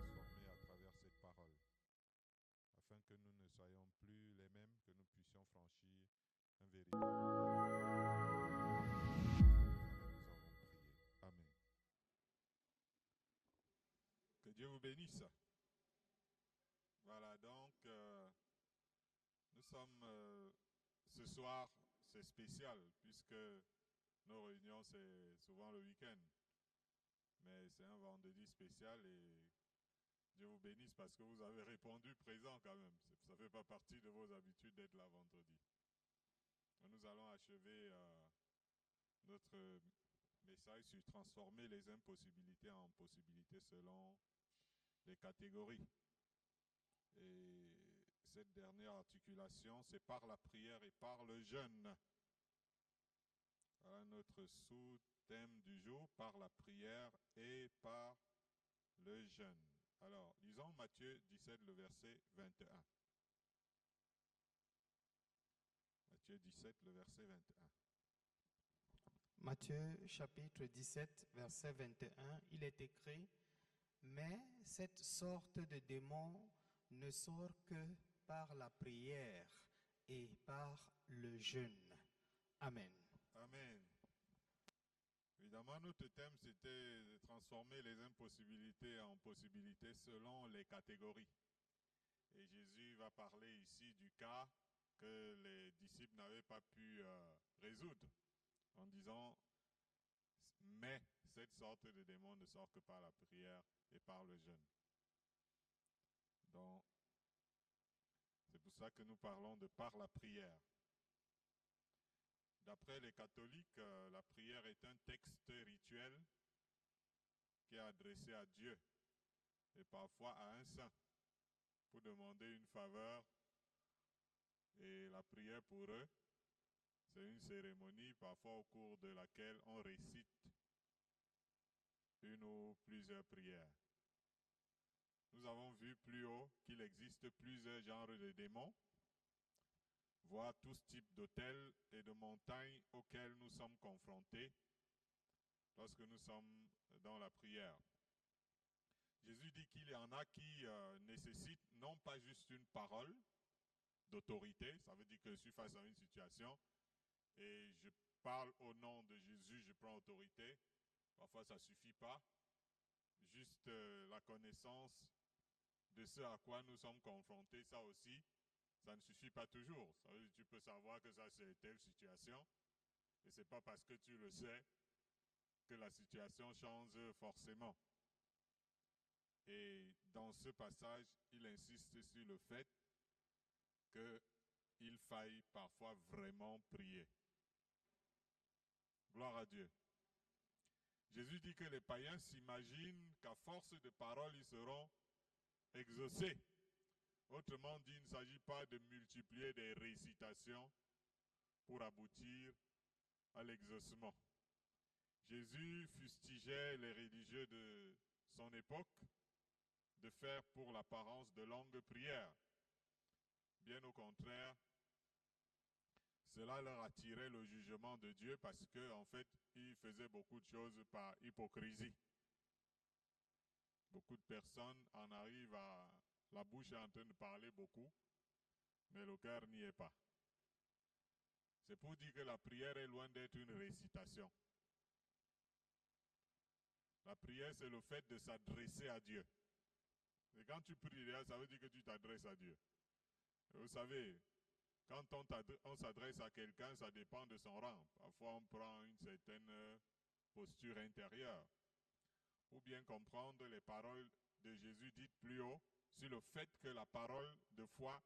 transformés à travers cette parole, afin que nous ne soyons plus les mêmes, que nous puissions franchir un véritable nous avons prié. Amen. Que Dieu vous bénisse. Voilà, donc nous sommes ce soir, c'est spécial puisque nos réunions c'est souvent le week-end. Mais c'est un vendredi spécial et Dieu vous bénisse parce que vous avez répondu présent quand même. Ça ne fait pas partie de vos habitudes d'être là vendredi. Nous allons achever notre message sur transformer les impossibilités en possibilités selon les catégories. Et cette dernière articulation, c'est par la prière et par le jeûne. Voilà notre sous-thème du jour, par la prière et par le jeûne. Alors, lisons Matthieu 17, le verset 21. Matthieu 17, le verset 21. Matthieu chapitre 17, verset 21, il est écrit: mais cette sorte de démon ne sort que par la prière et par le jeûne. Amen. Amen. Évidemment, notre thème, c'était de transformer les impossibilités en possibilités selon les catégories. Et Jésus va parler ici du cas que les disciples n'avaient pas pu résoudre, en disant, mais cette sorte de démon ne sort que par la prière et par le jeûne. Donc, c'est pour ça que nous parlons de par la prière. D'après les catholiques, la prière est un texte rituel qui est adressé à Dieu et parfois à un saint pour demander une faveur. Et la prière pour eux, c'est une cérémonie parfois au cours de laquelle on récite une ou plusieurs prières. Nous avons vu plus haut qu'il existe plusieurs genres de démons, voire tous types d'autels et de montagnes auxquelles nous sommes confrontés lorsque nous sommes dans la prière. Jésus dit qu'il y en a qui nécessitent non pas juste une parole d'autorité, ça veut dire que je suis face à une situation et je parle au nom de Jésus, je prends autorité. Parfois ça ne suffit pas. Juste la connaissance de ce à quoi nous sommes confrontés, ça aussi, ça ne suffit pas toujours. Ça veut dire que tu peux savoir que ça c'est telle situation et ce n'est pas parce que tu le sais que la situation change forcément. Et dans ce passage, il insiste sur le fait qu'il faille parfois vraiment prier. Gloire à Dieu. Jésus dit que les païens s'imaginent qu'à force de paroles, ils seront exaucés. Autrement dit, il ne s'agit pas de multiplier des récitations pour aboutir à l'exaucement. Jésus fustigeait les religieux de son époque de faire pour l'apparence de longues prières. Bien au contraire, cela leur attirait le jugement de Dieu parce qu'en fait, ils faisaient beaucoup de choses par hypocrisie. Beaucoup de personnes en arrivent à... La bouche est en train de parler beaucoup, mais le cœur n'y est pas. C'est pour dire que la prière est loin d'être une récitation. La prière, c'est le fait de s'adresser à Dieu. Et quand tu pries, ça veut dire que tu t'adresses à Dieu. Et vous savez, quand on s'adresse à quelqu'un, ça dépend de son rang. Parfois, on prend une certaine posture intérieure. Ou bien comprendre les paroles de Jésus dites plus haut sur le fait que la parole de foi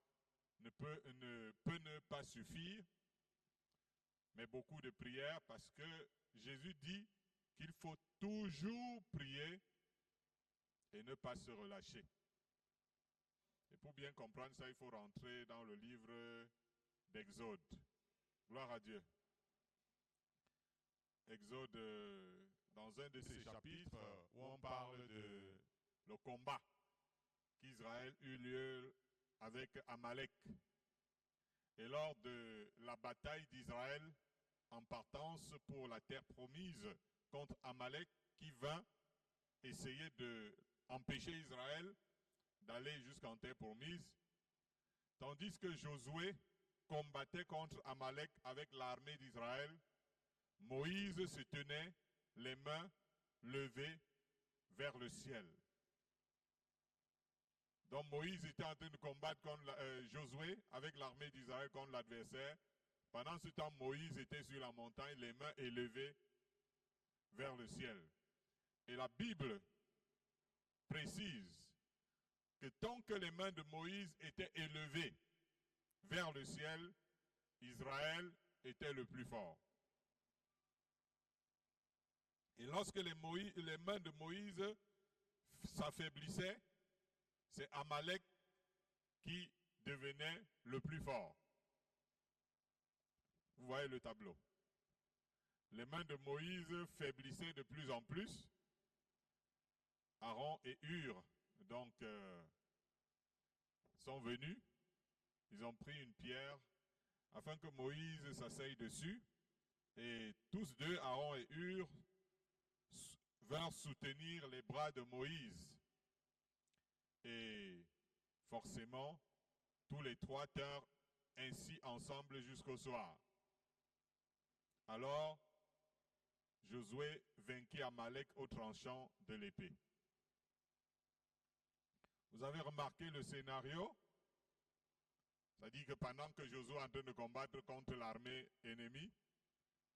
peut ne pas suffire, mais beaucoup de prières parce que Jésus dit qu'il faut toujours prier et ne pas se relâcher. Et pour bien comprendre ça, il faut rentrer dans le livre d'Exode. Gloire à Dieu. Exode, dans un de ces chapitres où on parle de le combat qu'Israël eut lieu avec Amalek. Et lors de la bataille d'Israël, en partance pour la terre promise, contre Amalek qui vint essayer d'empêcher Israël d'aller jusqu'en terre promise, tandis que Josué combattait contre Amalek avec l'armée d'Israël. Moïse se tenait les mains levées vers le ciel. Donc Moïse était en train de combattre contre Josué avec l'armée d'Israël contre l'adversaire. Pendant ce temps, Moïse était sur la montagne, les mains élevées vers le ciel. Et la Bible précise que tant que les mains de Moïse étaient élevées vers le ciel, Israël était le plus fort. Et lorsque les mains de Moïse s'affaiblissaient, c'est Amalek qui devenait le plus fort. Vous voyez le tableau. Les mains de Moïse faiblissaient de plus en plus. Aaron et Hur, donc, sont venus. Ils ont pris une pierre afin que Moïse s'asseye dessus. Et tous deux, Aaron et Hur, vinrent soutenir les bras de Moïse. Et forcément, tous les trois tinrent ainsi ensemble jusqu'au soir. Alors, Josué vainquit Amalek au tranchant de l'épée. Vous avez remarqué le scénario? C'est-à-dire que pendant que Josué est en train de combattre contre l'armée ennemie,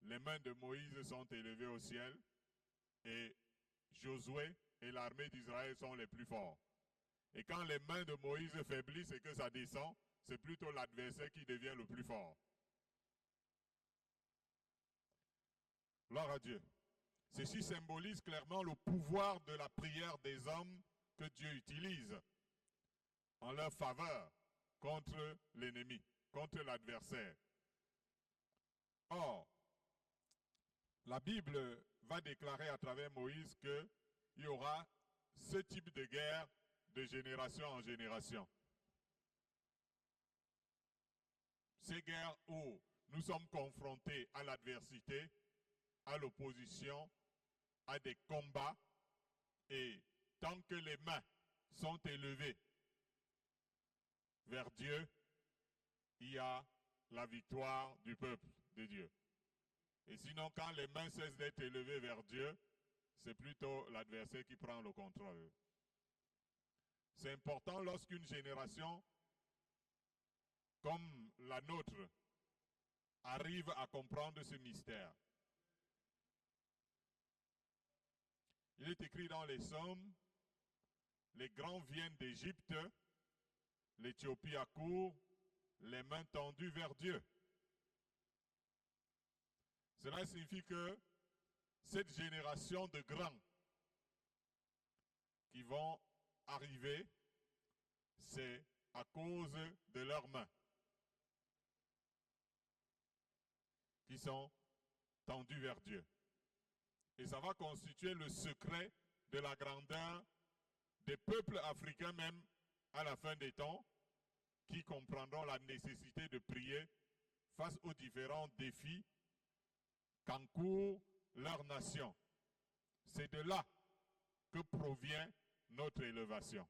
les mains de Moïse sont élevées au ciel et Josué et l'armée d'Israël sont les plus forts. Et quand les mains de Moïse faiblissent et que ça descend, c'est plutôt l'adversaire qui devient le plus fort. Gloire à Dieu. Ceci symbolise clairement le pouvoir de la prière des hommes que Dieu utilise en leur faveur contre l'ennemi, contre l'adversaire. Or, la Bible va déclarer à travers Moïse qu'il y aura ce type de guerre de génération en génération. Ces guerres où nous sommes confrontés à l'adversité, à l'opposition, à des combats, et tant que les mains sont élevées vers Dieu, il y a la victoire du peuple de Dieu. Et sinon, quand les mains cessent d'être élevées vers Dieu, c'est plutôt l'adversaire qui prend le contrôle. C'est important lorsqu'une génération comme la nôtre arrive à comprendre ce mystère. Il est écrit dans les psaumes, les grands viennent d'Égypte, l'Éthiopie accourt, les mains tendues vers Dieu. Cela signifie que cette génération de grands qui vont arriver, c'est à cause de leurs mains qui sont tendues vers Dieu. Et ça va constituer le secret de la grandeur des peuples africains même à la fin des temps, qui comprendront la nécessité de prier face aux différents défis qu'encourt leur nation. C'est de là que provient notre élévation.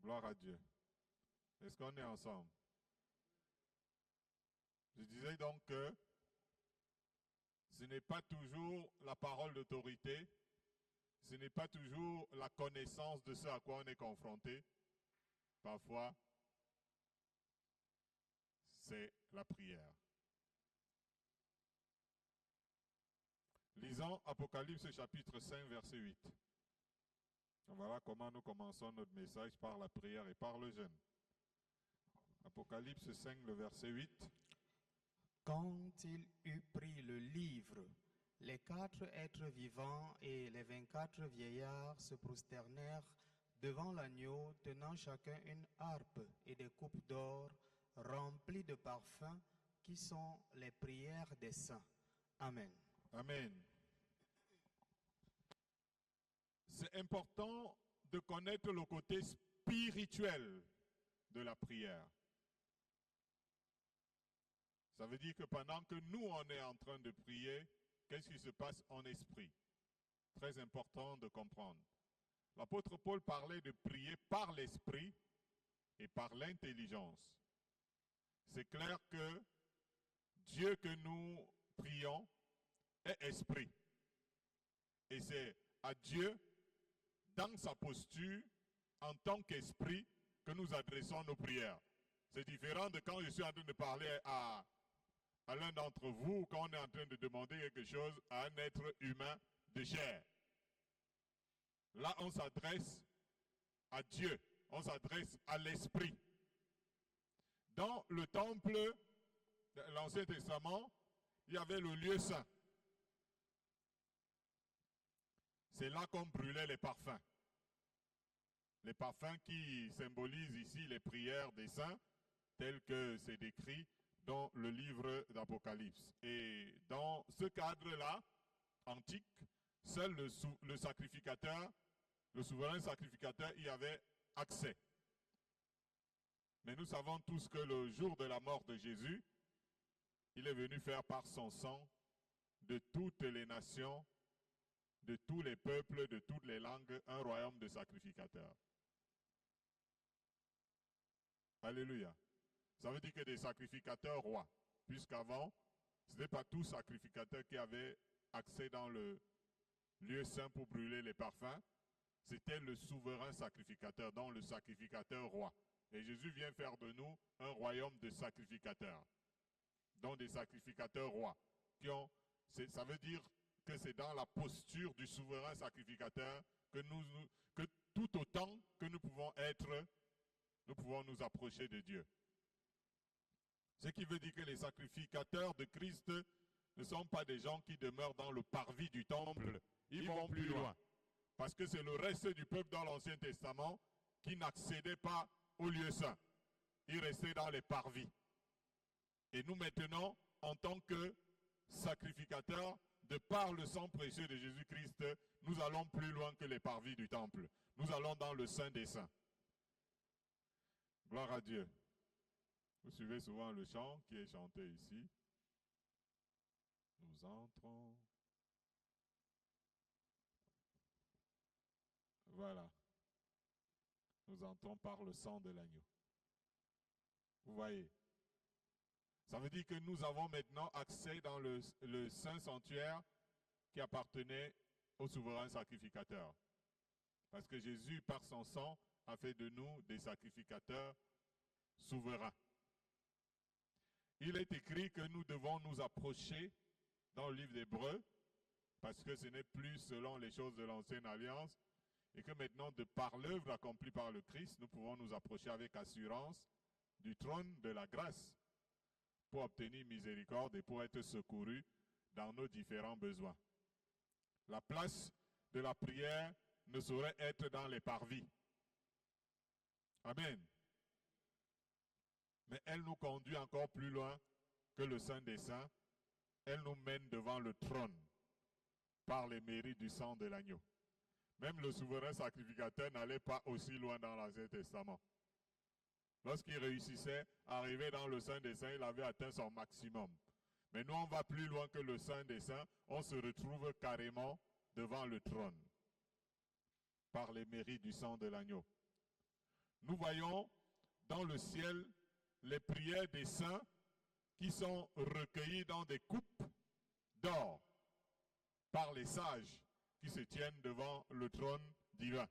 Gloire à Dieu. Est-ce qu'on est ensemble? Je disais donc que ce n'est pas toujours la parole d'autorité, ce n'est pas toujours la connaissance de ce à quoi on est confronté. Parfois, c'est la prière. Lisons Apocalypse chapitre 5, verset 8. Voilà comment nous commençons notre message, par la prière et par le jeûne. Apocalypse 5, le verset 8. Quand il eut pris le livre, les 4 êtres vivants et les 24 vieillards se prosternèrent devant l'agneau, tenant chacun une harpe et des coupes d'or remplies de parfums qui sont les prières des saints. Amen. Amen. C'est important de connaître le côté spirituel de la prière. Ça veut dire que pendant que nous, on est en train de prier, qu'est-ce qui se passe en esprit? Très important de comprendre. L'apôtre Paul parlait de prier par l'esprit et par l'intelligence. C'est clair que Dieu que nous prions est esprit. Et c'est à Dieu, dans sa posture, en tant qu'esprit, que nous adressons nos prières. C'est différent de quand je suis en train de parler à l'un d'entre vous, quand on est en train de demander quelque chose à un être humain de chair. Là, on s'adresse à Dieu, on s'adresse à l'esprit. Dans le temple de l'Ancien Testament, il y avait le lieu saint. C'est là qu'on brûlait les parfums. Les parfums qui symbolisent ici les prières des saints, tels que c'est décrit dans le livre d'Apocalypse. Et dans ce cadre-là, antique, seul le sacrificateur, le souverain sacrificateur, y avait accès. Mais nous savons tous que le jour de la mort de Jésus, il est venu faire par son sang de toutes les nations, de tous les peuples, de toutes les langues, un royaume de sacrificateurs. Alléluia. Ça veut dire que des sacrificateurs rois, puisqu'avant, ce n'était pas tout sacrificateur qui avait accès dans le lieu saint pour brûler les parfums. C'était le souverain sacrificateur, donc le sacrificateur roi. Et Jésus vient faire de nous un royaume de sacrificateurs, donc des sacrificateurs rois. Ça veut dire que c'est dans la posture du souverain sacrificateur que tout autant que nous pouvons être, nous pouvons nous approcher de Dieu. Ce qui veut dire que les sacrificateurs de Christ ne sont pas des gens qui demeurent dans le parvis du temple. Ils vont plus loin. Parce que c'est le reste du peuple dans l'Ancien Testament qui n'accédait pas au lieu saint. Ils restaient dans les parvis. Et nous maintenant, en tant que sacrificateurs, de par le sang précieux de Jésus-Christ, nous allons plus loin que les parvis du temple. Nous allons dans le Saint des Saints. Gloire à Dieu. Vous suivez souvent le chant qui est chanté ici. Nous entrons. Voilà. Nous entrons par le sang de l'agneau. Vous voyez. Ça veut dire que nous avons maintenant accès dans le saint sanctuaire qui appartenait au souverain sacrificateur. Parce que Jésus, par son sang, a fait de nous des sacrificateurs souverains. Il est écrit que nous devons nous approcher dans le livre d'Hébreux, parce que ce n'est plus selon les choses de l'ancienne alliance, et que maintenant, de par l'œuvre accomplie par le Christ, nous pouvons nous approcher avec assurance du trône de la grâce pour obtenir miséricorde et pour être secourus dans nos différents besoins. La place de la prière ne saurait être dans les parvis. Amen. Mais elle nous conduit encore plus loin que le Saint des Saints. Elle nous mène devant le trône par les mérites du sang de l'agneau. Même le souverain sacrificateur n'allait pas aussi loin dans l'Ancien Testament. Lorsqu'il réussissait à arriver dans le Saint des Saints, il avait atteint son maximum. Mais nous, on va plus loin que le Saint des Saints. On se retrouve carrément devant le trône par les mérites du sang de l'agneau. Nous voyons dans le ciel les prières des saints qui sont recueillies dans des coupes d'or par les sages qui se tiennent devant le trône divin.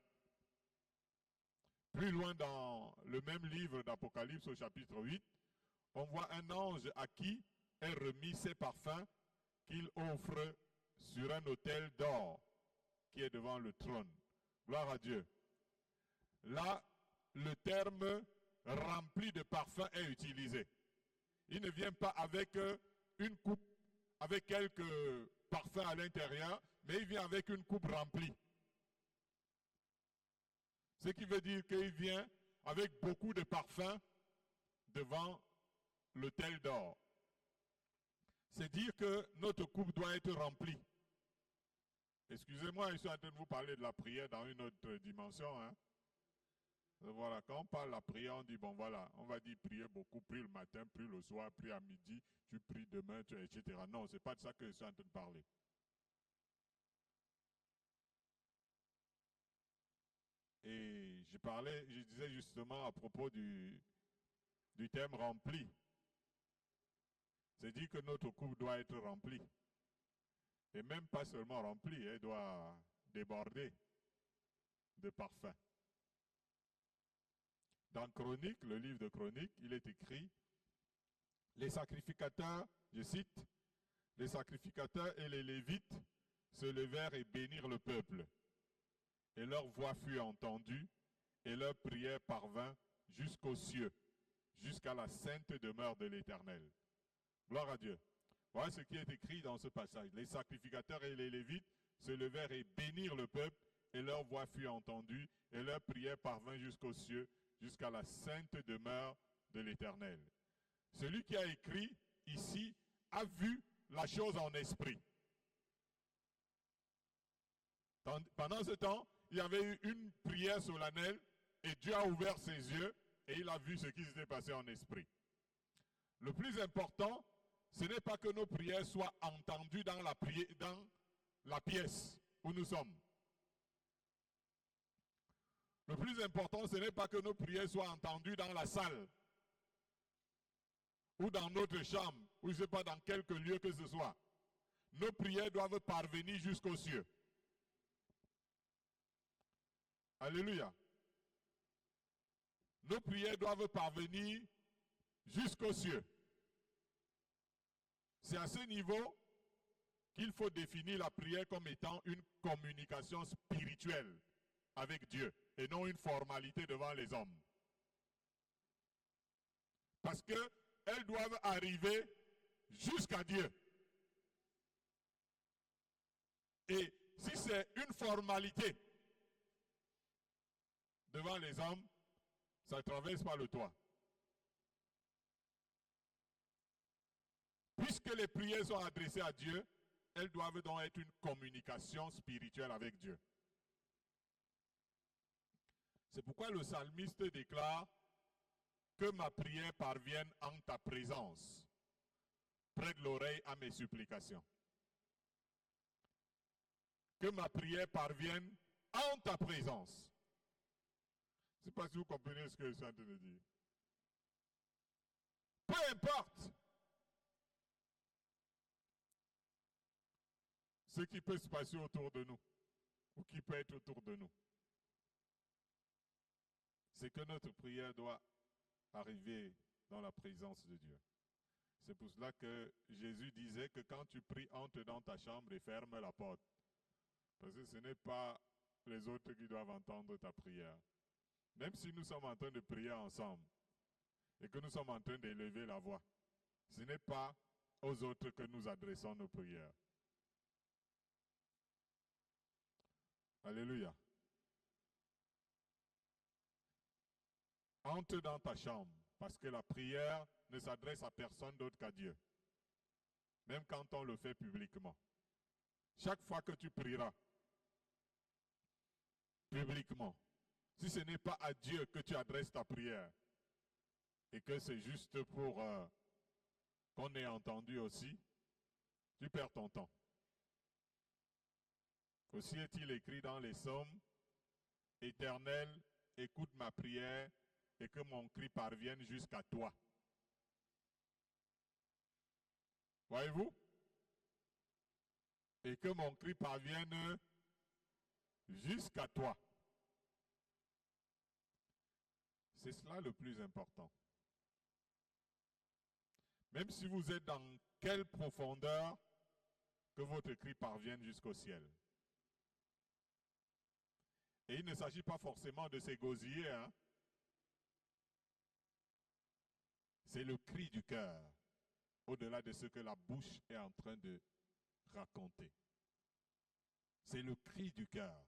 Plus loin dans le même livre d'Apocalypse au chapitre 8, on voit un ange à qui est remis ses parfums qu'il offre sur un autel d'or qui est devant le trône. Gloire à Dieu. Là, le terme rempli de parfums est utilisé. Il ne vient pas avec une coupe, avec quelques parfums à l'intérieur, mais il vient avec une coupe remplie. Ce qui veut dire qu'il vient avec beaucoup de parfums devant l'autel d'or. C'est dire que notre coupe doit être remplie. Excusez-moi, je suis en train de vous parler de la prière dans une autre dimension. Voilà, quand on parle de la prière, on dit, bon voilà, on va dire prier beaucoup, prie le matin, prie le soir, prie à midi, tu pries demain, etc. Non, c'est pas de ça que je suis en train de parler. Et je disais justement à propos du thème rempli. C'est dit que notre coupe doit être remplie. Et même pas seulement remplie, elle doit déborder de parfum. Dans Chronique, le livre de Chronique, il est écrit, les sacrificateurs, je cite, les sacrificateurs et les Lévites se levèrent et bénirent le peuple. Et leur voix fut entendue, et leur prière parvint jusqu'aux cieux, jusqu'à la sainte demeure de l'Éternel. Gloire à Dieu. Voilà ce qui est écrit dans ce passage. Les sacrificateurs et les Lévites se levèrent et bénirent le peuple, et leur voix fut entendue, et leur prière parvint jusqu'aux cieux, jusqu'à la sainte demeure de l'Éternel. Celui qui a écrit ici a vu la chose en esprit. Pendant ce temps, il y avait eu une prière solennelle et Dieu a ouvert ses yeux et il a vu ce qui s'était passé en esprit. Le plus important, ce n'est pas que nos prières soient entendues dans la pièce où nous sommes. Le plus important, ce n'est pas que nos prières soient entendues dans la salle ou dans notre chambre, ou je ne sais pas dans quelque lieu que ce soit. Nos prières doivent parvenir jusqu'aux cieux. Alléluia. Nos prières doivent parvenir jusqu'aux cieux. C'est à ce niveau qu'il faut définir la prière comme étant une communication spirituelle avec Dieu et non une formalité devant les hommes. Parce qu'elles doivent arriver jusqu'à Dieu. Et si c'est une formalité devant les hommes, ça ne traverse pas le toit. Puisque les prières sont adressées à Dieu, elles doivent donc être une communication spirituelle avec Dieu. C'est pourquoi le psalmiste déclare que ma prière parvienne en ta présence. Prête l'oreille à mes supplications. Que ma prière parvienne en ta présence. Je ne sais pas si vous comprenez ce que je suis en train de dire. Peu importe ce qui peut se passer autour de nous, ou qui peut être autour de nous, c'est que notre prière doit arriver dans la présence de Dieu. C'est pour cela que Jésus disait que quand tu pries, entre dans ta chambre et ferme la porte. Parce que ce n'est pas les autres qui doivent entendre ta prière. Même si nous sommes en train de prier ensemble et que nous sommes en train d'élever la voix, ce n'est pas aux autres que nous adressons nos prières. Alléluia. Entre dans ta chambre, parce que la prière ne s'adresse à personne d'autre qu'à Dieu. Même quand on le fait publiquement. Chaque fois que tu prieras publiquement, si ce n'est pas à Dieu que tu adresses ta prière, et que c'est juste pour qu'on ait entendu aussi, tu perds ton temps. Aussi est-il écrit dans les psaumes, Éternel, écoute ma prière et que mon cri parvienne jusqu'à toi. Voyez-vous? Et que mon cri parvienne jusqu'à toi. C'est cela le plus important. Même si vous êtes dans quelle profondeur, que votre cri parvienne jusqu'au ciel. Et il ne s'agit pas forcément de s'égosiller, hein? C'est le cri du cœur, au-delà de ce que la bouche est en train de raconter. C'est le cri du cœur.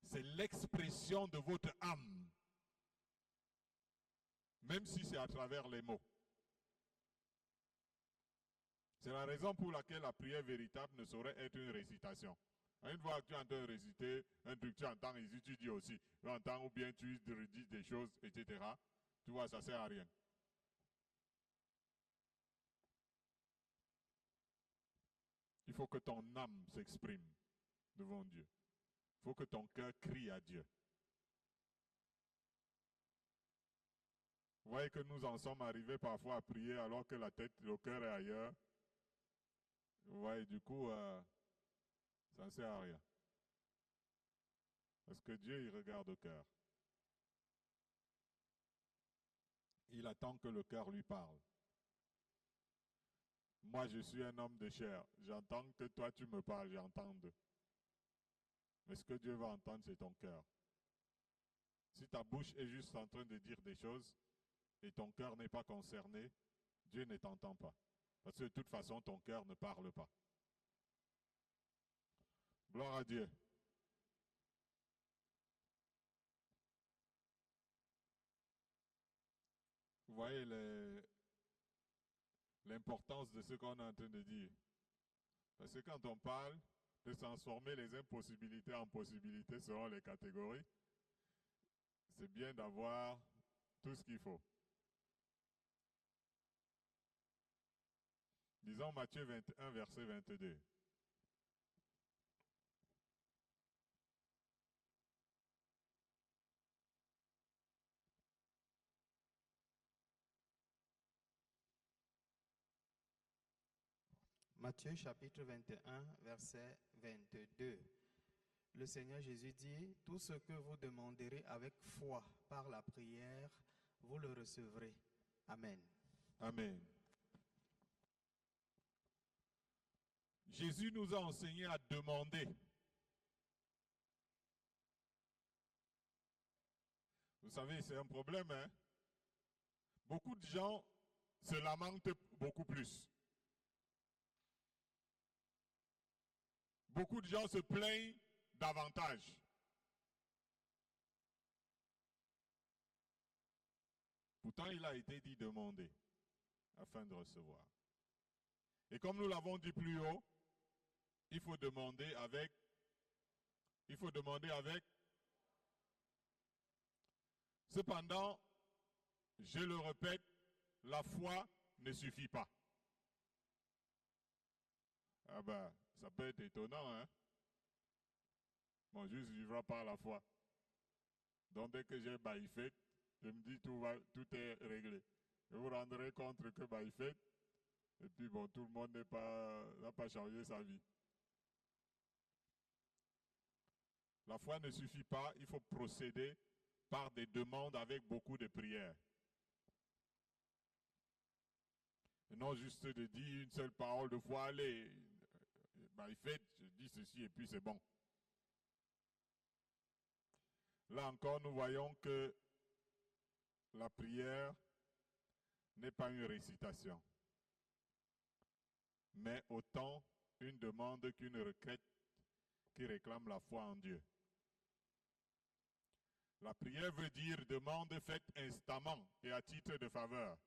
C'est l'expression de votre âme, même si c'est à travers les mots. C'est la raison pour laquelle la prière véritable ne saurait être une récitation. Une fois que tu entends réciter un truc, tu entends ici, tu dis aussi. Tu entends ou bien tu redis des choses, etc. Tu vois, ça ne sert à rien. Il faut que ton âme s'exprime devant Dieu. Il faut que ton cœur crie à Dieu. Vous voyez que nous en sommes arrivés parfois à prier alors que la tête, le cœur est ailleurs. Vous voyez, du coup, ça ne sert à rien. Parce que Dieu, il regarde au cœur. Il attend que le cœur lui parle. Moi, je suis un homme de chair. J'entends que toi, tu me parles, j'entends. Mais ce que Dieu va entendre, c'est ton cœur. Si ta bouche est juste en train de dire des choses et ton cœur n'est pas concerné, Dieu ne t'entend pas. Parce que de toute façon, ton cœur ne parle pas. Gloire à Dieu. Vous voyez l'importance de ce qu'on est en train de dire. Parce que quand on parle de transformer les impossibilités en possibilités selon les catégories, c'est bien d'avoir tout ce qu'il faut. Disons Matthieu 21, verset 22. Matthieu chapitre 21, verset 22. Le Seigneur Jésus dit, tout ce que vous demanderez avec foi par la prière, vous le recevrez. Amen. Amen. Jésus nous a enseigné à demander. Vous savez, c'est un problème, hein? Beaucoup de gens se lamentent beaucoup plus. Beaucoup de gens se plaignent davantage. Pourtant, il a été dit demander afin de recevoir. Et comme nous l'avons dit plus haut, il faut demander avec. Cependant, je le répète, la foi ne suffit pas. Ah ben, ça peut être étonnant, hein? Mon juste vivra par la foi. Donc dès que j'ai baïfé, je me dis tout est réglé. Je vous rendrai compte que baïfé, et puis bon, tout le monde n'a pas changé sa vie. La foi ne suffit pas, il faut procéder par des demandes avec beaucoup de prières. Et non juste de dire une seule parole de foi, allez, baïfé, je dis ceci et puis c'est bon. Là encore, nous voyons que la prière n'est pas une récitation, mais autant une demande qu'une requête qui réclame la foi en Dieu. La prière veut dire demande faite instamment et à titre de faveur.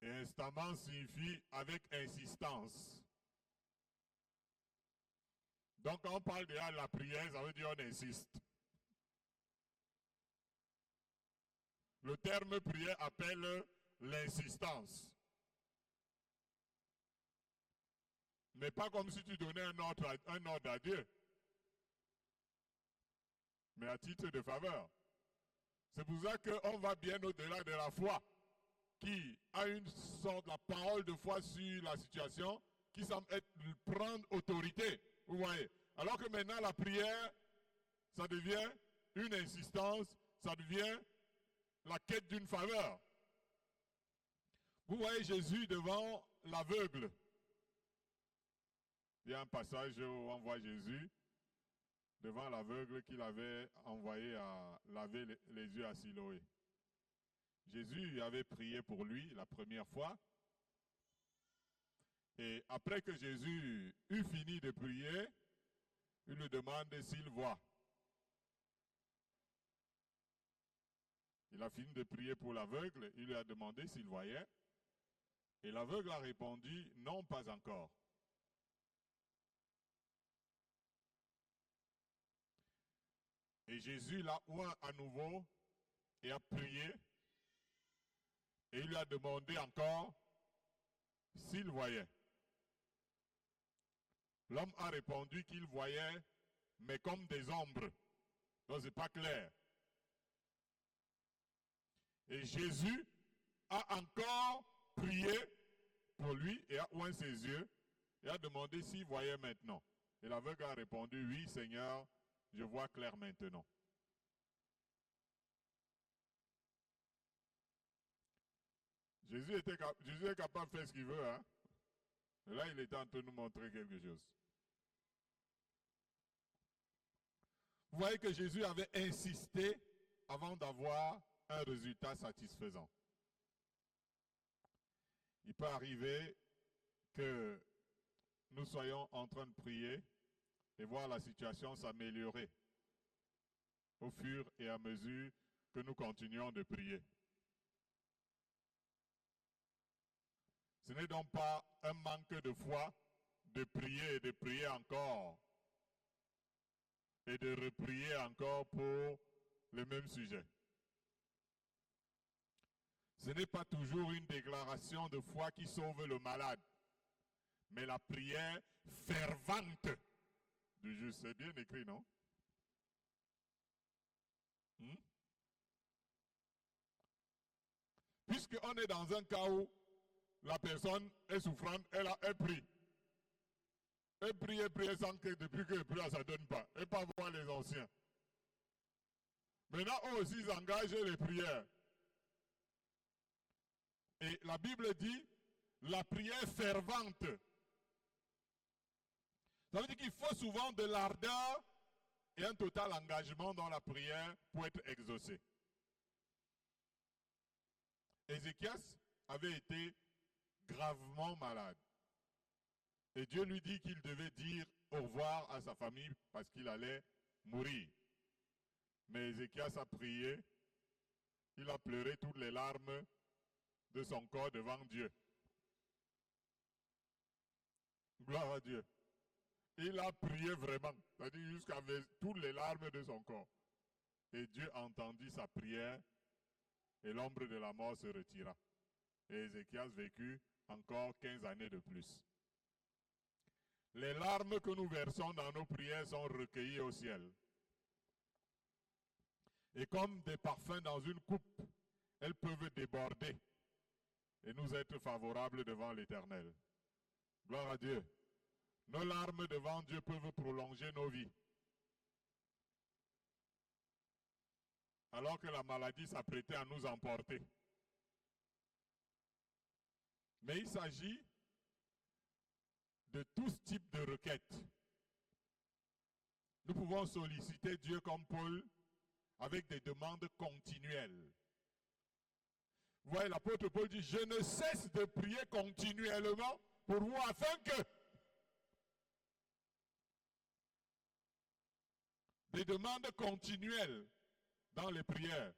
Et instamment signifie avec insistance. Donc quand on parle de la prière, ça veut dire on insiste. Le terme prière appelle l'insistance. Mais pas comme si tu donnais un ordre à Dieu, mais à titre de faveur. C'est pour ça qu'on va bien au-delà de la foi, qui a une sorte de la parole de foi sur la situation, qui semble être prendre autorité. Vous voyez? Alors que maintenant la prière, ça devient une insistance, ça devient la quête d'une faveur. Vous voyez Jésus devant l'aveugle. Il y a un passage où on voit Jésus devant l'aveugle qu'il avait envoyé à laver les yeux à Siloé. Jésus avait prié pour lui la première fois. Et après que Jésus eut fini de prier, il lui demande s'il voit. Il a fini de prier pour l'aveugle, il lui a demandé s'il voyait. Et l'aveugle a répondu, non, pas encore. Et Jésus l'a oint à nouveau et a prié. Et il lui a demandé encore s'il voyait. L'homme a répondu qu'il voyait, mais comme des ombres. Donc, ce n'est pas clair. Et Jésus a encore prié pour lui et a oint ses yeux et a demandé s'il voyait maintenant. Et l'aveugle a répondu, oui Seigneur, je vois clair maintenant. Jésus est capable de faire ce qu'il veut. Hein? Et là, il était en train de nous montrer quelque chose. Vous voyez que Jésus avait insisté avant d'avoir un résultat satisfaisant. Il peut arriver que nous soyons en train de prier et voir la situation s'améliorer au fur et à mesure que nous continuons de prier. Ce n'est donc pas un manque de foi de prier encore et de reprier encore pour le même sujet. Ce n'est pas toujours une déclaration de foi qui sauve le malade, mais la prière fervente du juste. C'est bien écrit, non? Puisqu'on est dans un cas où la personne est souffrante, elle prie. Elle prie sans que depuis qu'elle prie, ça ne donne pas. Elle pas voir les anciens. Maintenant, eux aussi s'engagent les prières. Et la Bible dit, la prière fervente. Ça veut dire qu'il faut souvent de l'ardeur et un total engagement dans la prière pour être exaucé. Ézéchias avait été gravement malade. Et Dieu lui dit qu'il devait dire au revoir à sa famille parce qu'il allait mourir. Mais Ézéchias a prié, il a pleuré toutes les larmes de son corps devant Dieu. Gloire à Dieu. Il a prié vraiment, c'est-à-dire jusqu'avec toutes les larmes de son corps. Et Dieu entendit sa prière et l'ombre de la mort se retira. Et Ézéchias vécut encore 15 années de plus. Les larmes que nous versons dans nos prières sont recueillies au ciel. Et comme des parfums dans une coupe, elles peuvent déborder et nous être favorables devant l'Éternel. Gloire à Dieu. Nos larmes devant Dieu peuvent prolonger nos vies. Alors que la maladie s'apprêtait à nous emporter. Mais il s'agit de tout type de requêtes. Nous pouvons solliciter Dieu comme Paul avec des demandes continuelles. Vous voyez, l'apôtre Paul dit, je ne cesse de prier continuellement pour vous afin que des demandes continuelles dans les prières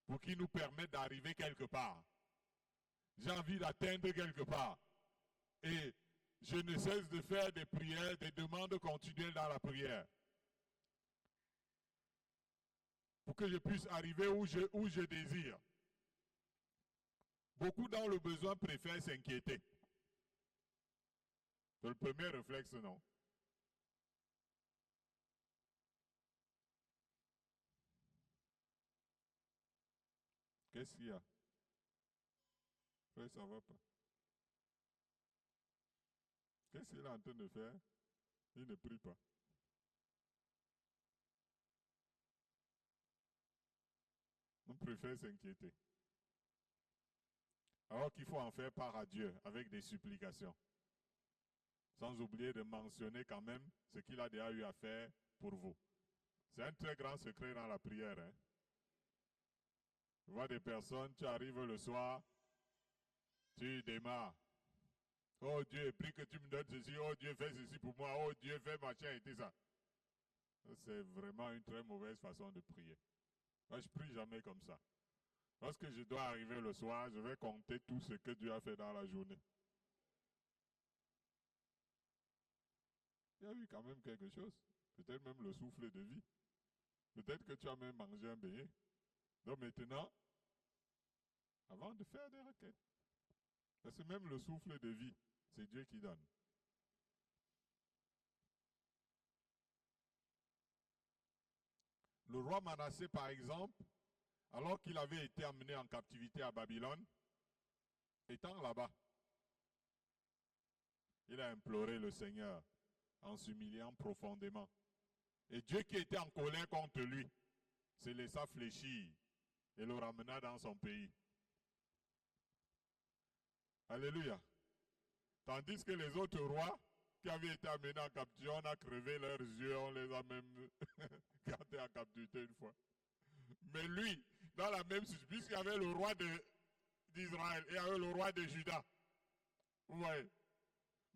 pour qui nous permettent d'arriver quelque part. J'ai envie d'atteindre quelque part. Et je ne cesse de faire des prières, des demandes continuelles dans la prière. Pour que je puisse arriver où je désire. Beaucoup dans le besoin préfèrent s'inquiéter. C'est le premier réflexe, non? Qu'est-ce qu'il y a? Oui, ça ne va pas. Qu'est-ce qu'il est en train de faire? Il ne prie pas. On préfère s'inquiéter. Alors qu'il faut en faire part à Dieu avec des supplications. Sans oublier de mentionner quand même ce qu'il a déjà eu à faire pour vous. C'est un très grand secret dans la prière. Hein? Tu vois des personnes, tu arrives le soir, tu démarres. Oh Dieu, prie que tu me donnes ceci. Oh Dieu, fais ceci pour moi. Oh Dieu, fais machin et tout ça. C'est vraiment une très mauvaise façon de prier. Moi, je ne prie jamais comme ça. Lorsque je dois arriver le soir, je vais compter tout ce que Dieu a fait dans la journée. Il y a eu quand même quelque chose. Peut-être même le souffle de vie. Peut-être que tu as même mangé un beignet. Donc maintenant, avant de faire des requêtes, parce que même le souffle de vie, c'est Dieu qui donne. Le roi Manassé, par exemple, alors qu'il avait été amené en captivité à Babylone, étant là-bas, il a imploré le Seigneur en s'humiliant profondément. Et Dieu qui était en colère contre lui, se laissa fléchir et le ramena dans son pays. Alléluia. Tandis que les autres rois qui avaient été amenés en captivité, on a crevé leurs yeux, on les a même gardés en captivité une fois. Mais lui, dans la même situation, puisqu'il y avait le roi d'Israël et il y avait le roi de Juda. Ouais.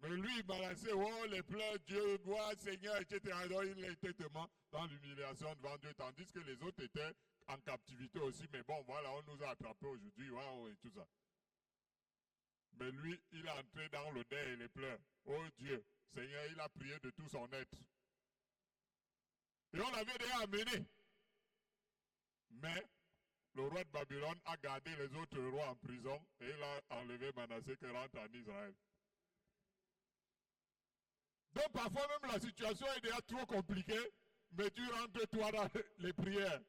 Mais lui, Manassé, oh, les pleurs, Dieu, moi, Seigneur, etc. Donc, il était tellement dans l'humiliation devant Dieu, tandis que les autres étaient en captivité aussi. Mais bon, voilà, on nous a attrapés aujourd'hui, waouh, et tout ça. Mais lui, il est entré dans le deuil et les pleurs. Oh Dieu, Seigneur, il a prié de tout son être. Et on l'avait déjà amené. Mais le roi de Babylone a gardé les autres rois en prison et il a enlevé Manassé qui rentre en Israël. Donc parfois même la situation est déjà trop compliquée, mais tu rentres toi dans les prières.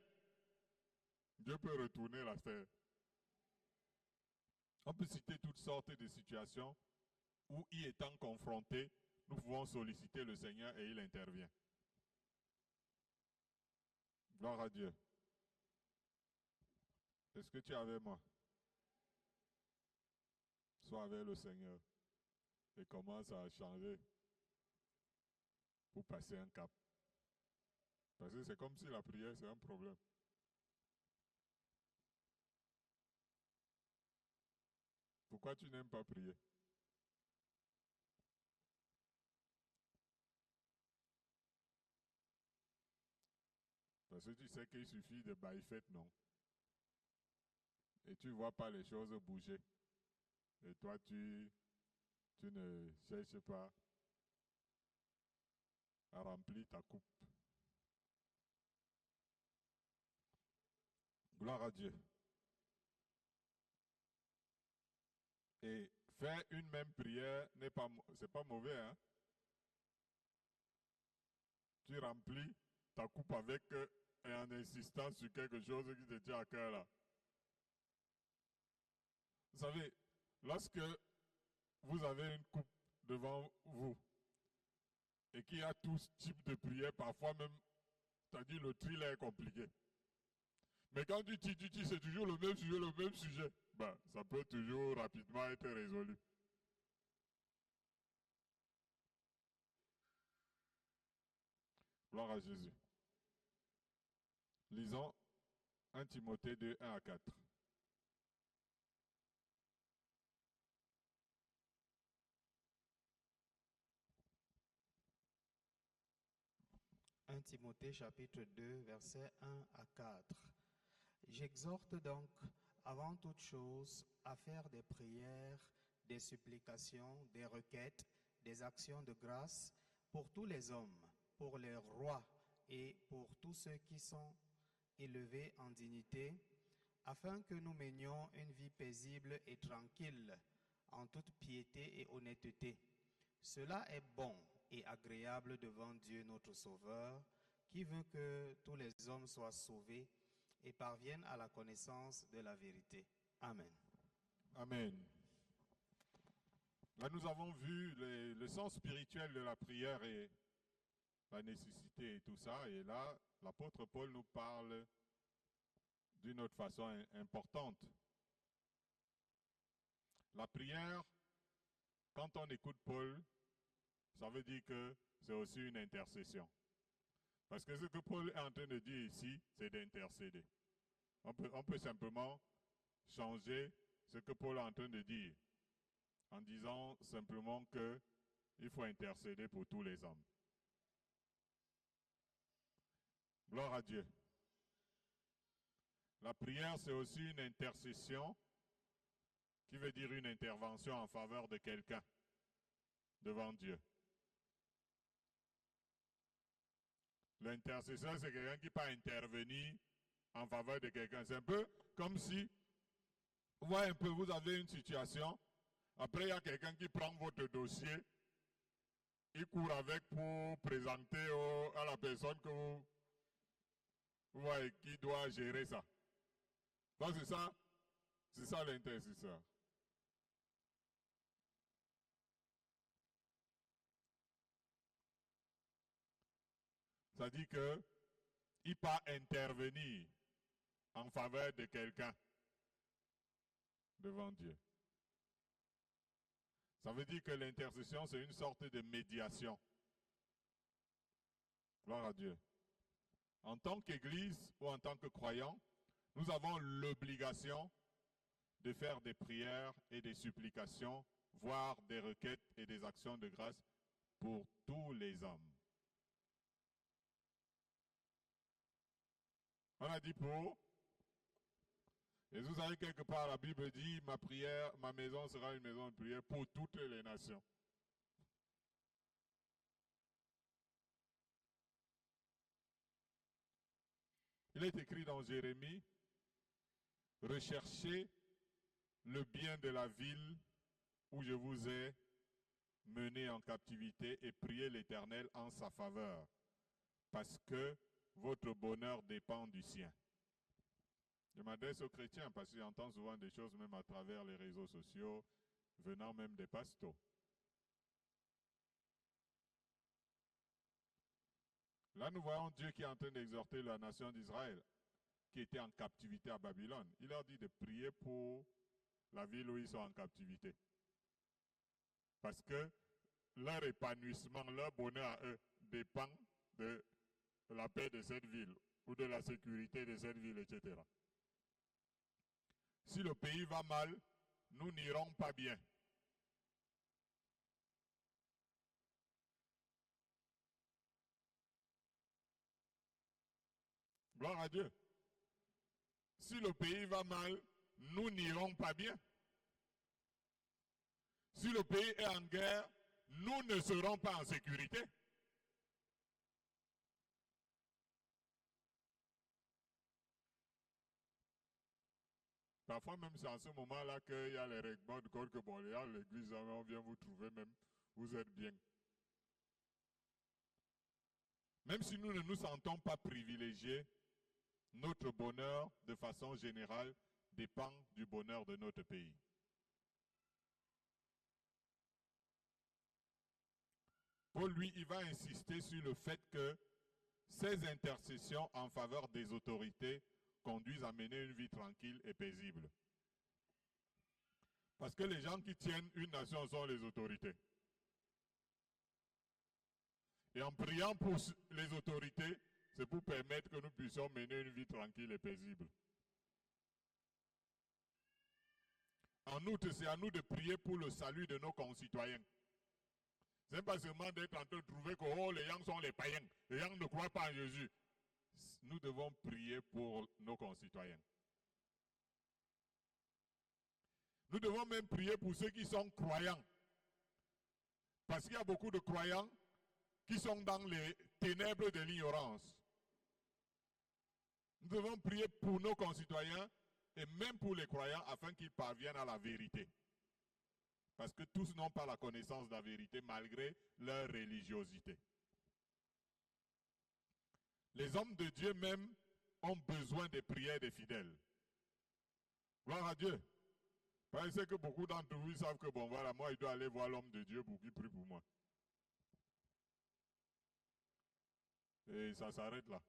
Dieu peut retourner l'affaire. On peut citer toutes sortes de situations où, y étant confrontés, nous pouvons solliciter le Seigneur et il intervient. Gloire à Dieu. Est-ce que tu es avec moi? Sois avec le Seigneur et commence à changer pour passer un cap. Parce que c'est comme si la prière, c'est un problème. Pourquoi tu n'aimes pas prier? Parce que tu sais qu'il suffit de bailler, non? Et tu ne vois pas les choses bouger. Et toi, tu ne cherches pas à remplir ta coupe. Gloire à Dieu. Et faire une même prière c'est pas mauvais, hein? Tu remplis ta coupe avec et en insistant sur quelque chose qui te tient à cœur là. Vous savez, lorsque vous avez une coupe devant vous et qu'il y a tout ce type de prière, parfois même, c'est-à-dire le tri là est compliqué. Mais quand tu c'est toujours le même sujet. Ben, ça peut toujours rapidement être résolu. Gloire à Jésus. Lisons 1 Timothée 2, 1 à 4. « 1 Timothée chapitre 2, versets 1 à 4. J'exhorte donc, avant toute chose, à faire des prières, des supplications, des requêtes, des actions de grâce pour tous les hommes, pour les rois et pour tous ceux qui sont élevés en dignité, afin que nous menions une vie paisible et tranquille, en toute piété et honnêteté. Cela est bon et agréable devant Dieu notre Sauveur, qui veut que tous les hommes soient sauvés et parviennent à la connaissance de la vérité. Amen. Amen. Là, nous avons vu le sens spirituel de la prière et la nécessité et tout ça. Et là, l'apôtre Paul nous parle d'une autre façon importante. La prière, quand on écoute Paul, ça veut dire que c'est aussi une intercession. Parce que ce que Paul est en train de dire ici, c'est d'intercéder. On peut simplement changer ce que Paul est en train de dire en disant simplement qu'il faut intercéder pour tous les hommes. Gloire à Dieu. La prière, c'est aussi une intercession qui veut dire une intervention en faveur de quelqu'un devant Dieu. L'intercesseur, c'est quelqu'un qui peut intervenir en faveur de quelqu'un. C'est un peu comme si, vous voyez un peu, vous avez une situation, après il y a quelqu'un qui prend votre dossier, il court avec pour présenter à la personne que vous voyez qui doit gérer ça. Donc c'est ça l'intercesseur. Ça dit que il peut intervenir en faveur de quelqu'un devant Dieu. Ça veut dire que l'intercession, c'est une sorte de médiation. Gloire à Dieu. En tant qu'Église ou en tant que croyant, nous avons l'obligation de faire des prières et des supplications, voire des requêtes et des actions de grâce pour tous les hommes. On a dit pour. Et vous savez, quelque part, la Bible dit, ma prière, ma maison sera une maison de prière pour toutes les nations. Il est écrit dans Jérémie, recherchez le bien de la ville où je vous ai mené en captivité et priez l'Éternel en sa faveur, parce que votre bonheur dépend du sien. Je m'adresse aux chrétiens parce que j'entends souvent des choses même à travers les réseaux sociaux, venant même des pasteurs. Là, nous voyons Dieu qui est en train d'exhorter la nation d'Israël, qui était en captivité à Babylone. Il leur dit de prier pour la ville où ils sont en captivité. Parce que leur épanouissement, leur bonheur à eux dépend de la paix de cette ville ou de la sécurité de cette ville, etc. Si le pays va mal, nous n'irons pas bien. Gloire à Dieu. Si le pays va mal, nous n'irons pas bien. Si le pays est en guerre, nous ne serons pas en sécurité. Parfois même c'est en ce moment-là qu'il y a les règlements de code que bon, l'église, on vient vous trouver même, vous êtes bien. Même si nous ne nous sentons pas privilégiés, notre bonheur, de façon générale, dépend du bonheur de notre pays. Paul, lui, il va insister sur le fait que ces intercessions en faveur des autorités conduisent à mener une vie tranquille et paisible. Parce que les gens qui tiennent une nation sont les autorités. Et en priant pour les autorités, c'est pour permettre que nous puissions mener une vie tranquille et paisible. En outre, c'est à nous de prier pour le salut de nos concitoyens. Ce n'est pas seulement d'être en train de trouver que oh, les gens sont les païens, les gens ne croient pas en Jésus. Nous devons prier pour nos concitoyens. Nous devons même prier pour ceux qui sont croyants. Parce qu'il y a beaucoup de croyants qui sont dans les ténèbres de l'ignorance. Nous devons prier pour nos concitoyens et même pour les croyants afin qu'ils parviennent à la vérité. Parce que tous n'ont pas la connaissance de la vérité malgré leur religiosité. Les hommes de Dieu même ont besoin des prières des fidèles. Gloire à Dieu. Parce que beaucoup d'entre vous savent que bon voilà, moi je dois aller voir l'homme de Dieu pour qu'il prie pour moi. Et ça s'arrête là.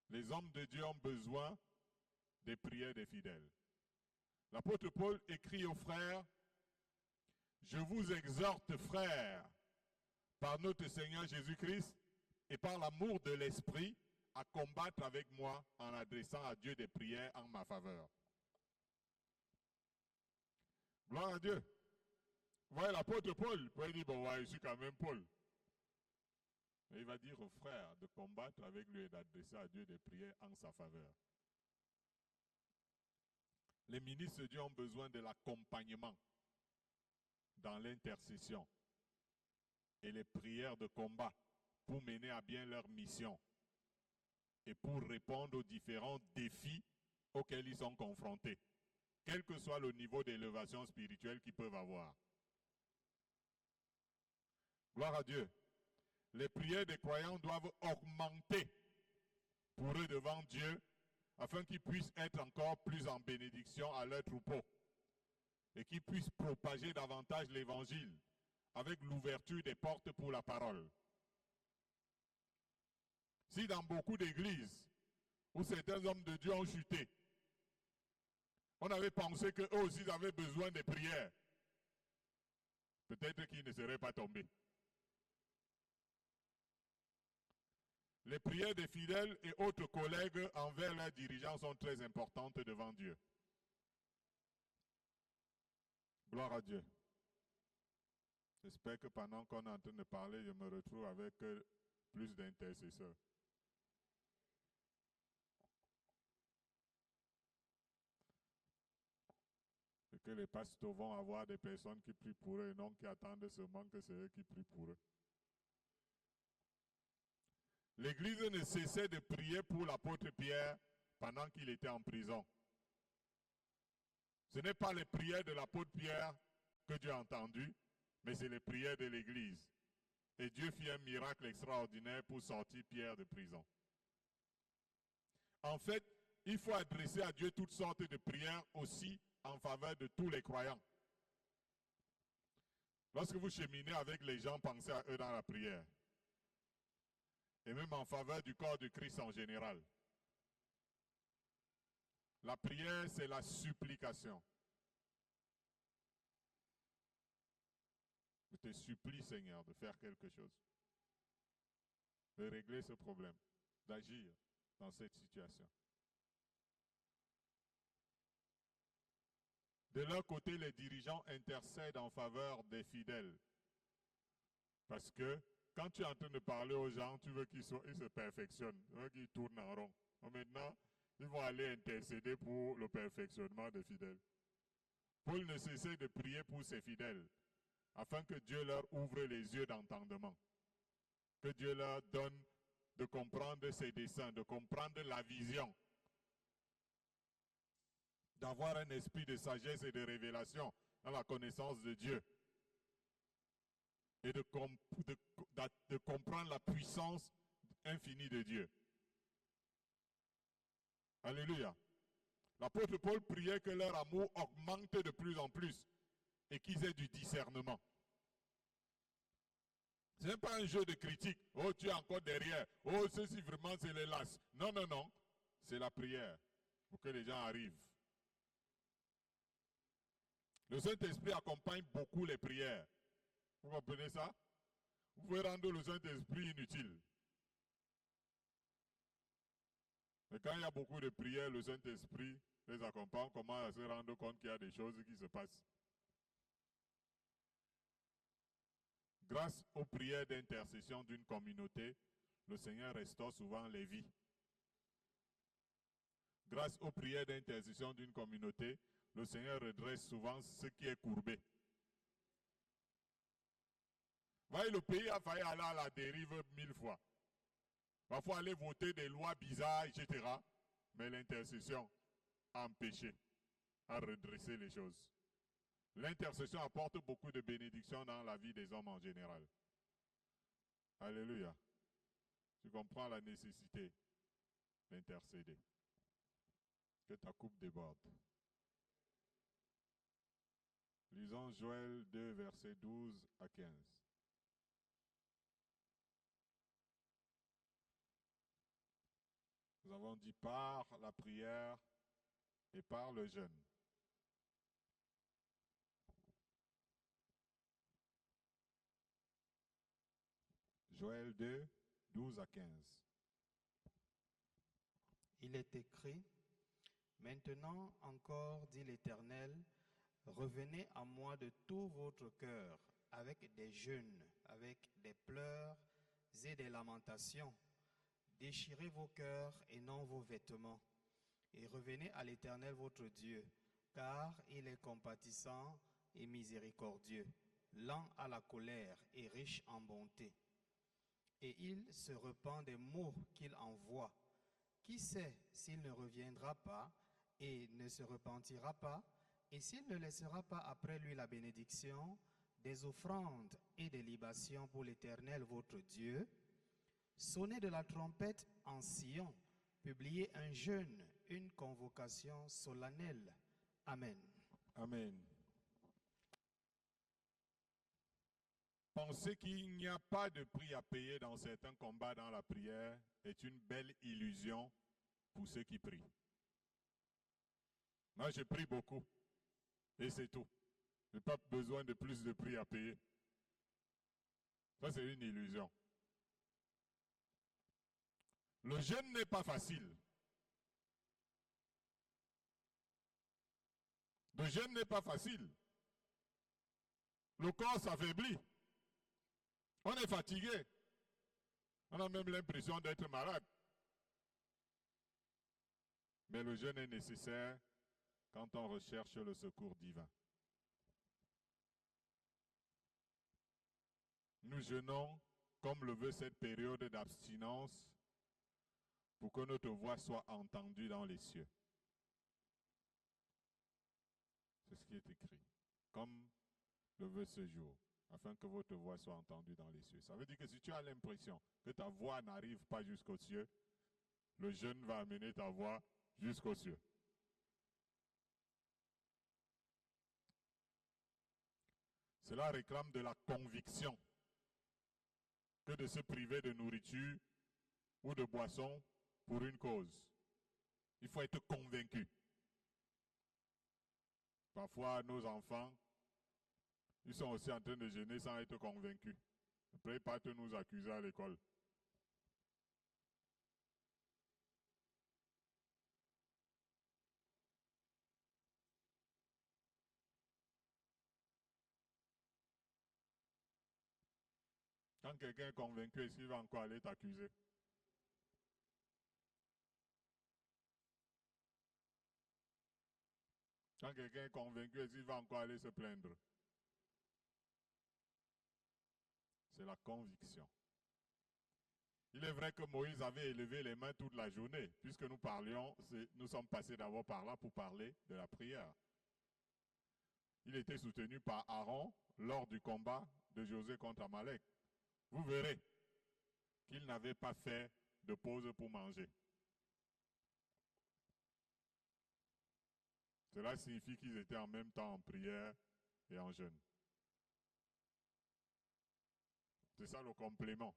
Les hommes de Dieu ont besoin des prières des fidèles. L'apôtre Paul écrit aux frères, « Je vous exhorte, frères, par notre Seigneur Jésus-Christ et par l'amour de l'Esprit, à combattre avec moi en adressant à Dieu des prières en ma faveur. » Gloire à Dieu. Vous voyez, l'apôtre Paul, il dit, bon, ouais, je suis quand même Paul. Et il va dire aux frères de combattre avec lui et d'adresser à Dieu des prières en sa faveur. Les ministres de Dieu ont besoin de l'accompagnement dans l'intercession et les prières de combat pour mener à bien leur mission et pour répondre aux différents défis auxquels ils sont confrontés, quel que soit le niveau d'élévation spirituelle qu'ils peuvent avoir. Gloire à Dieu. Les prières des croyants doivent augmenter pour eux devant Dieu, afin qu'ils puissent être encore plus en bénédiction à leur troupeau et qu'ils puissent propager davantage l'évangile avec l'ouverture des portes pour la parole. Si dans beaucoup d'églises où certains hommes de Dieu ont chuté, on avait pensé qu'eux aussi avaient besoin de prières, peut-être qu'ils ne seraient pas tombés. Les prières des fidèles et autres collègues envers leurs dirigeants sont très importantes devant Dieu. Gloire à Dieu. J'espère que pendant qu'on est en train de parler, je me retrouve avec plus d'intercesseurs. Et que les pasteurs vont avoir des personnes qui prient pour eux et non qui attendent seulement que c'est eux qui prient pour eux. L'Église ne cessait de prier pour l'apôtre Pierre pendant qu'il était en prison. Ce n'est pas les prières de l'apôtre Pierre que Dieu a entendues, mais c'est les prières de l'Église. Et Dieu fit un miracle extraordinaire pour sortir Pierre de prison. En fait, il faut adresser à Dieu toutes sortes de prières aussi en faveur de tous les croyants. Lorsque vous cheminez avec les gens, pensez à eux dans la prière. Et même en faveur du corps de Christ en général. La prière, c'est la supplication. Je te supplie, Seigneur, de faire quelque chose, de régler ce problème, d'agir dans cette situation. De leur côté, les dirigeants intercèdent en faveur des fidèles. Parce que quand tu es en train de parler aux gens, tu veux qu'ils se perfectionnent, tu veux qu'ils tournent en rond. Donc maintenant, ils vont aller intercéder pour le perfectionnement des fidèles. Paul ne cessait de prier pour ses fidèles, afin que Dieu leur ouvre les yeux d'entendement. Que Dieu leur donne de comprendre ses desseins, de comprendre la vision. D'avoir un esprit de sagesse et de révélation dans la connaissance de Dieu. Et de comprendre la puissance infinie de Dieu. Alléluia. L'apôtre Paul priait que leur amour augmente de plus en plus et qu'ils aient du discernement. Ce n'est pas un jeu de critique. Oh, tu es encore derrière. Oh, ceci vraiment, c'est les lasses. Non, non, non. C'est la prière pour que les gens arrivent. Le Saint-Esprit accompagne beaucoup les prières. Vous comprenez ça? Vous pouvez rendre le Saint-Esprit inutile. Mais quand il y a beaucoup de prières, le Saint-Esprit les accompagne. Comment à se rendre compte qu'il y a des choses qui se passent? Grâce aux prières d'intercession d'une communauté, le Seigneur restaure souvent les vies. Grâce aux prières d'intercession d'une communauté, le Seigneur redresse souvent ce qui est courbé. Voyez, le pays a failli aller à la dérive 1000 fois. Parfois aller voter des lois bizarres, etc. Mais l'intercession a empêché, a redressé les choses. L'intercession apporte beaucoup de bénédictions dans la vie des hommes en général. Alléluia. Tu comprends la nécessité d'intercéder. Que ta coupe déborde. Lisons Joël 2, versets 12 à 15. Nous avons dit par la prière et par le jeûne. Joël 2, 12 à 15. Il est écrit, « Maintenant encore, dit l'Éternel, revenez à moi de tout votre cœur, avec des jeûnes, avec des pleurs et des lamentations. Déchirez vos cœurs et non vos vêtements, et revenez à l'Éternel votre Dieu, car il est compatissant et miséricordieux, lent à la colère et riche en bonté. et il se repent des mots qu'il envoie. Qui sait s'il ne reviendra pas et ne se repentira pas, et s'il ne laissera pas après lui la bénédiction, des offrandes et des libations pour l'Éternel votre Dieu? Sonnez de la trompette en Sion, publiez un jeûne, une convocation solennelle. Amen. Amen. Penser qu'il n'y a pas de prix à payer dans certains combats dans la prière est une belle illusion pour ceux qui prient. Moi, je prie beaucoup et c'est tout. Je n'ai pas besoin de plus de prix à payer. Ça, c'est une illusion. Le jeûne n'est pas facile. Le jeûne n'est pas facile. Le corps s'affaiblit. On est fatigué. On a même l'impression d'être malade. Mais le jeûne est nécessaire quand on recherche le secours divin. Nous jeûnons comme le veut cette période d'abstinence pour que notre voix soit entendue dans les cieux. C'est ce qui est écrit. Comme le veut ce jour, afin que votre voix soit entendue dans les cieux. Ça veut dire que si tu as l'impression que ta voix n'arrive pas jusqu'aux cieux, le jeûne va amener ta voix jusqu'aux cieux. Cela réclame de la conviction que de se priver de nourriture ou de boisson pour une cause. Il faut être convaincu. Parfois, nos enfants, ils sont aussi en train de jeûner sans être convaincus. Après, ils partent nous accuser à l'école. Quand quelqu'un est convaincu, est-ce qu'il va encore aller t'accuser? Quand quelqu'un est convaincu, est-ce qu'il va encore aller se plaindre? C'est la conviction. Il est vrai que Moïse avait élevé les mains toute la journée, puisque nous sommes passés d'abord par là pour parler de la prière. Il était soutenu par Aaron lors du combat de Josué contre Amalek. Vous verrez qu'il n'avait pas fait de pause pour manger. Cela signifie qu'ils étaient en même temps en prière et en jeûne. C'est ça le complément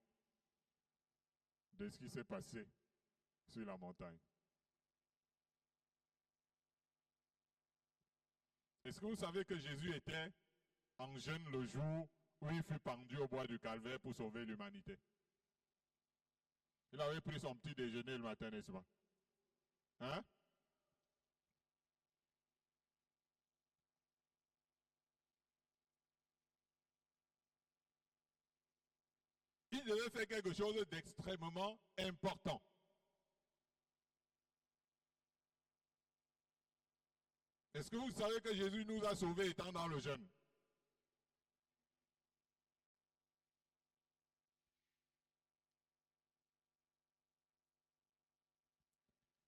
de ce qui s'est passé sur la montagne. Est-ce que vous savez que Jésus était en jeûne le jour où il fut pendu au bois du Calvaire pour sauver l'humanité? Il avait pris son petit déjeuner le matin, n'est-ce pas? Hein? Il devait faire quelque chose d'extrêmement important. Est-ce que vous savez que Jésus nous a sauvés étant dans le jeûne?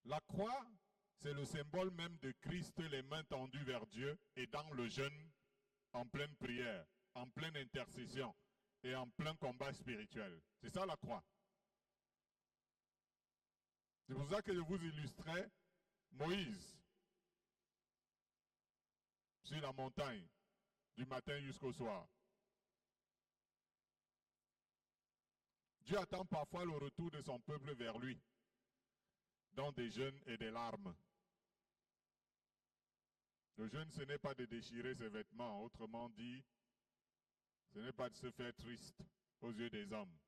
La croix, c'est le symbole même de Christ, les mains tendues vers Dieu et dans le jeûne, en pleine prière, en pleine intercession et en plein combat spirituel. C'est ça la croix. C'est pour ça que je vous illustrais Moïse sur la montagne du matin jusqu'au soir. Dieu attend parfois le retour de son peuple vers lui, dans des jeûnes et des larmes. Le jeûne, ce n'est pas de déchirer ses vêtements, autrement dit, ce n'est pas de se faire triste aux yeux des hommes.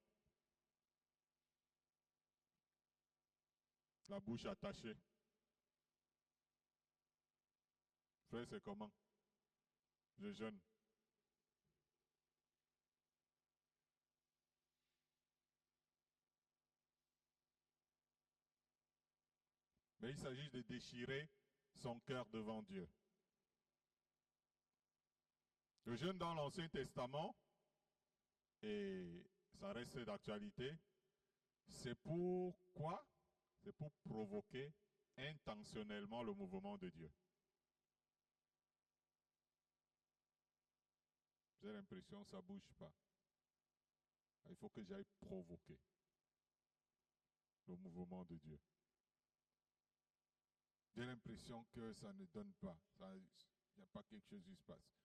La bouche attachée. Frère, c'est comment? Je jeûne. Mais il s'agit de déchirer son cœur devant Dieu. Le jeûne dans l'Ancien Testament est ça reste d'actualité. C'est pourquoi? C'est pour provoquer intentionnellement le mouvement de Dieu. J'ai l'impression que ça ne bouge pas. Il faut que j'aille provoquer le mouvement de Dieu. J'ai l'impression que ça ne donne pas. Il n'y a pas quelque chose qui se passe.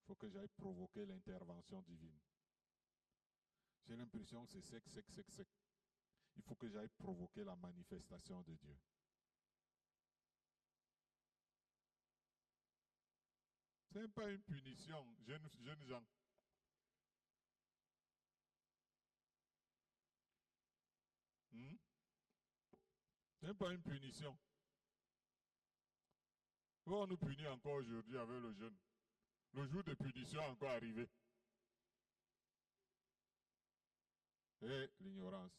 Il faut que j'aille provoquer l'intervention divine. J'ai l'impression que c'est sec. Il faut que j'aille provoquer la manifestation de Dieu. Ce n'est pas une punition, jeunes gens. Ce n'est pas une punition. On nous punit encore aujourd'hui avec le jeûne. Le jour de punition est encore arrivé. Et l'ignorance.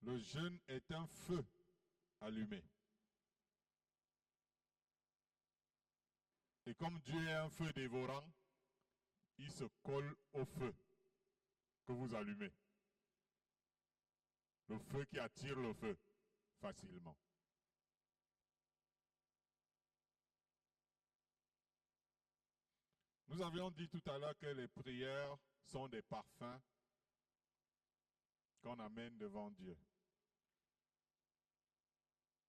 Le jeûne est un feu allumé. Et comme Dieu est un feu dévorant, il se colle au feu que vous allumez. Le feu qui attire le feu facilement. Nous avions dit tout à l'heure que les prières sont des parfums qu'on amène devant Dieu.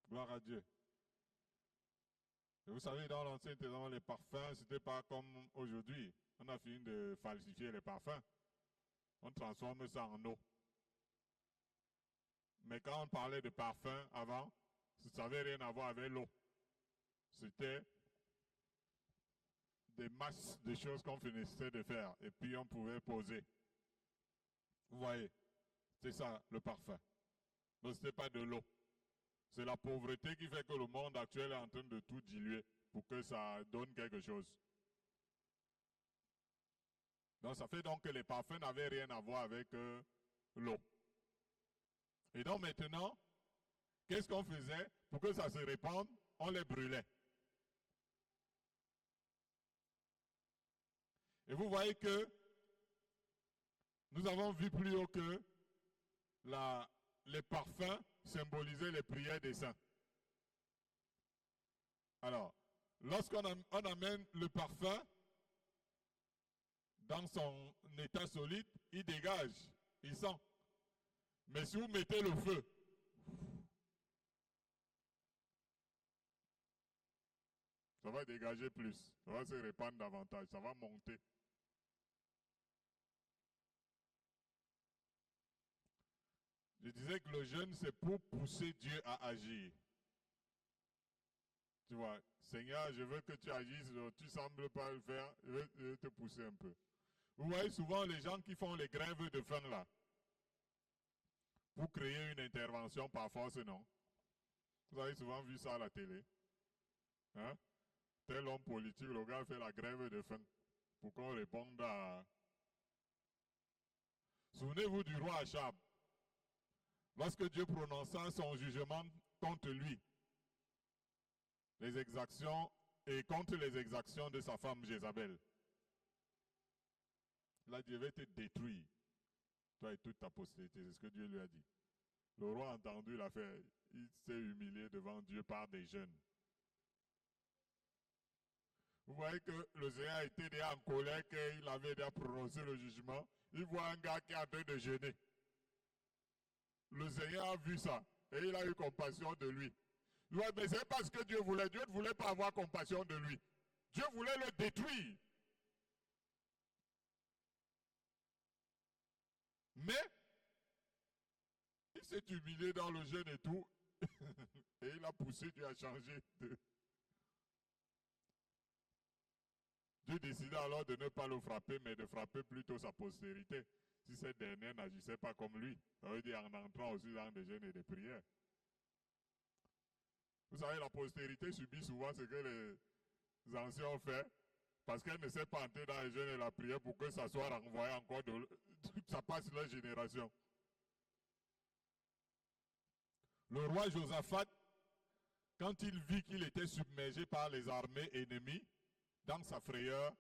Gloire à Dieu. Et vous savez, dans l'Ancien Testament, les parfums, ce n'était pas comme aujourd'hui. On a fini de falsifier les parfums. On transforme ça en eau. Mais quand on parlait de parfum avant, ça n'avait rien à voir avec l'eau. C'était des masses de choses qu'on finissait de faire et puis on pouvait poser. Vous voyez, c'est ça le parfum. Donc ce n'était pas de l'eau. C'est la pauvreté qui fait que le monde actuel est en train de tout diluer pour que ça donne quelque chose. Donc ça fait donc que les parfums n'avaient rien à voir avec l'eau. Et donc maintenant, qu'est-ce qu'on faisait? Pour que ça se répande, on les brûlait. Et vous voyez que nous avons vu plus haut que les parfums symbolisaient les prières des saints. Alors, lorsqu'on amène le parfum dans son état solide, il dégage, il sent. Mais si vous mettez le feu, ça va dégager plus, ça va se répandre davantage, ça va monter. Je disais que le jeûne, c'est pour pousser Dieu à agir. Tu vois, Seigneur, je veux que tu agisses, tu ne sembles pas le faire, je vais te pousser un peu. Vous voyez souvent les gens qui font les grèves de faim là, pour créer une intervention par force, non? Vous avez souvent vu ça à la télé. Hein? Tel homme politique, le gars fait la grève de faim pour qu'on réponde à... Souvenez-vous du roi Achab. Lorsque Dieu prononça son jugement contre lui, les exactions et contre les exactions de sa femme Jézabel, là Dieu va te détruire, toi et toute ta postérité, c'est ce que Dieu lui a dit. Le roi a entendu l'affaire, il s'est humilié devant Dieu par des jeûnes. Vous voyez que le Seigneur a été déjà en colère, qu'il avait déjà prononcé le jugement. Il voit un gars qui est en train de jeûner. Le Seigneur a vu ça et il a eu compassion de lui. Ouais, mais c'est parce que Dieu voulait. Dieu ne voulait pas avoir compassion de lui. Dieu voulait le détruire. Mais, il s'est humilié dans le jeûne et tout. Et il a poussé Dieu à changer de... Dieu décida alors de ne pas le frapper, mais de frapper plutôt sa postérité. Si cette dernière n'agissait pas comme lui, ça veut dire en entrant aussi dans des jeûnes et des prières. Vous savez, la postérité subit souvent ce que les anciens ont fait, parce qu'elle ne s'est pas entrée dans les jeûnes et la prière pour que ça soit renvoyé encore, ça passe leur génération. Le roi Josaphat, quand il vit qu'il était submergé par les armées ennemies, dans sa frayeur,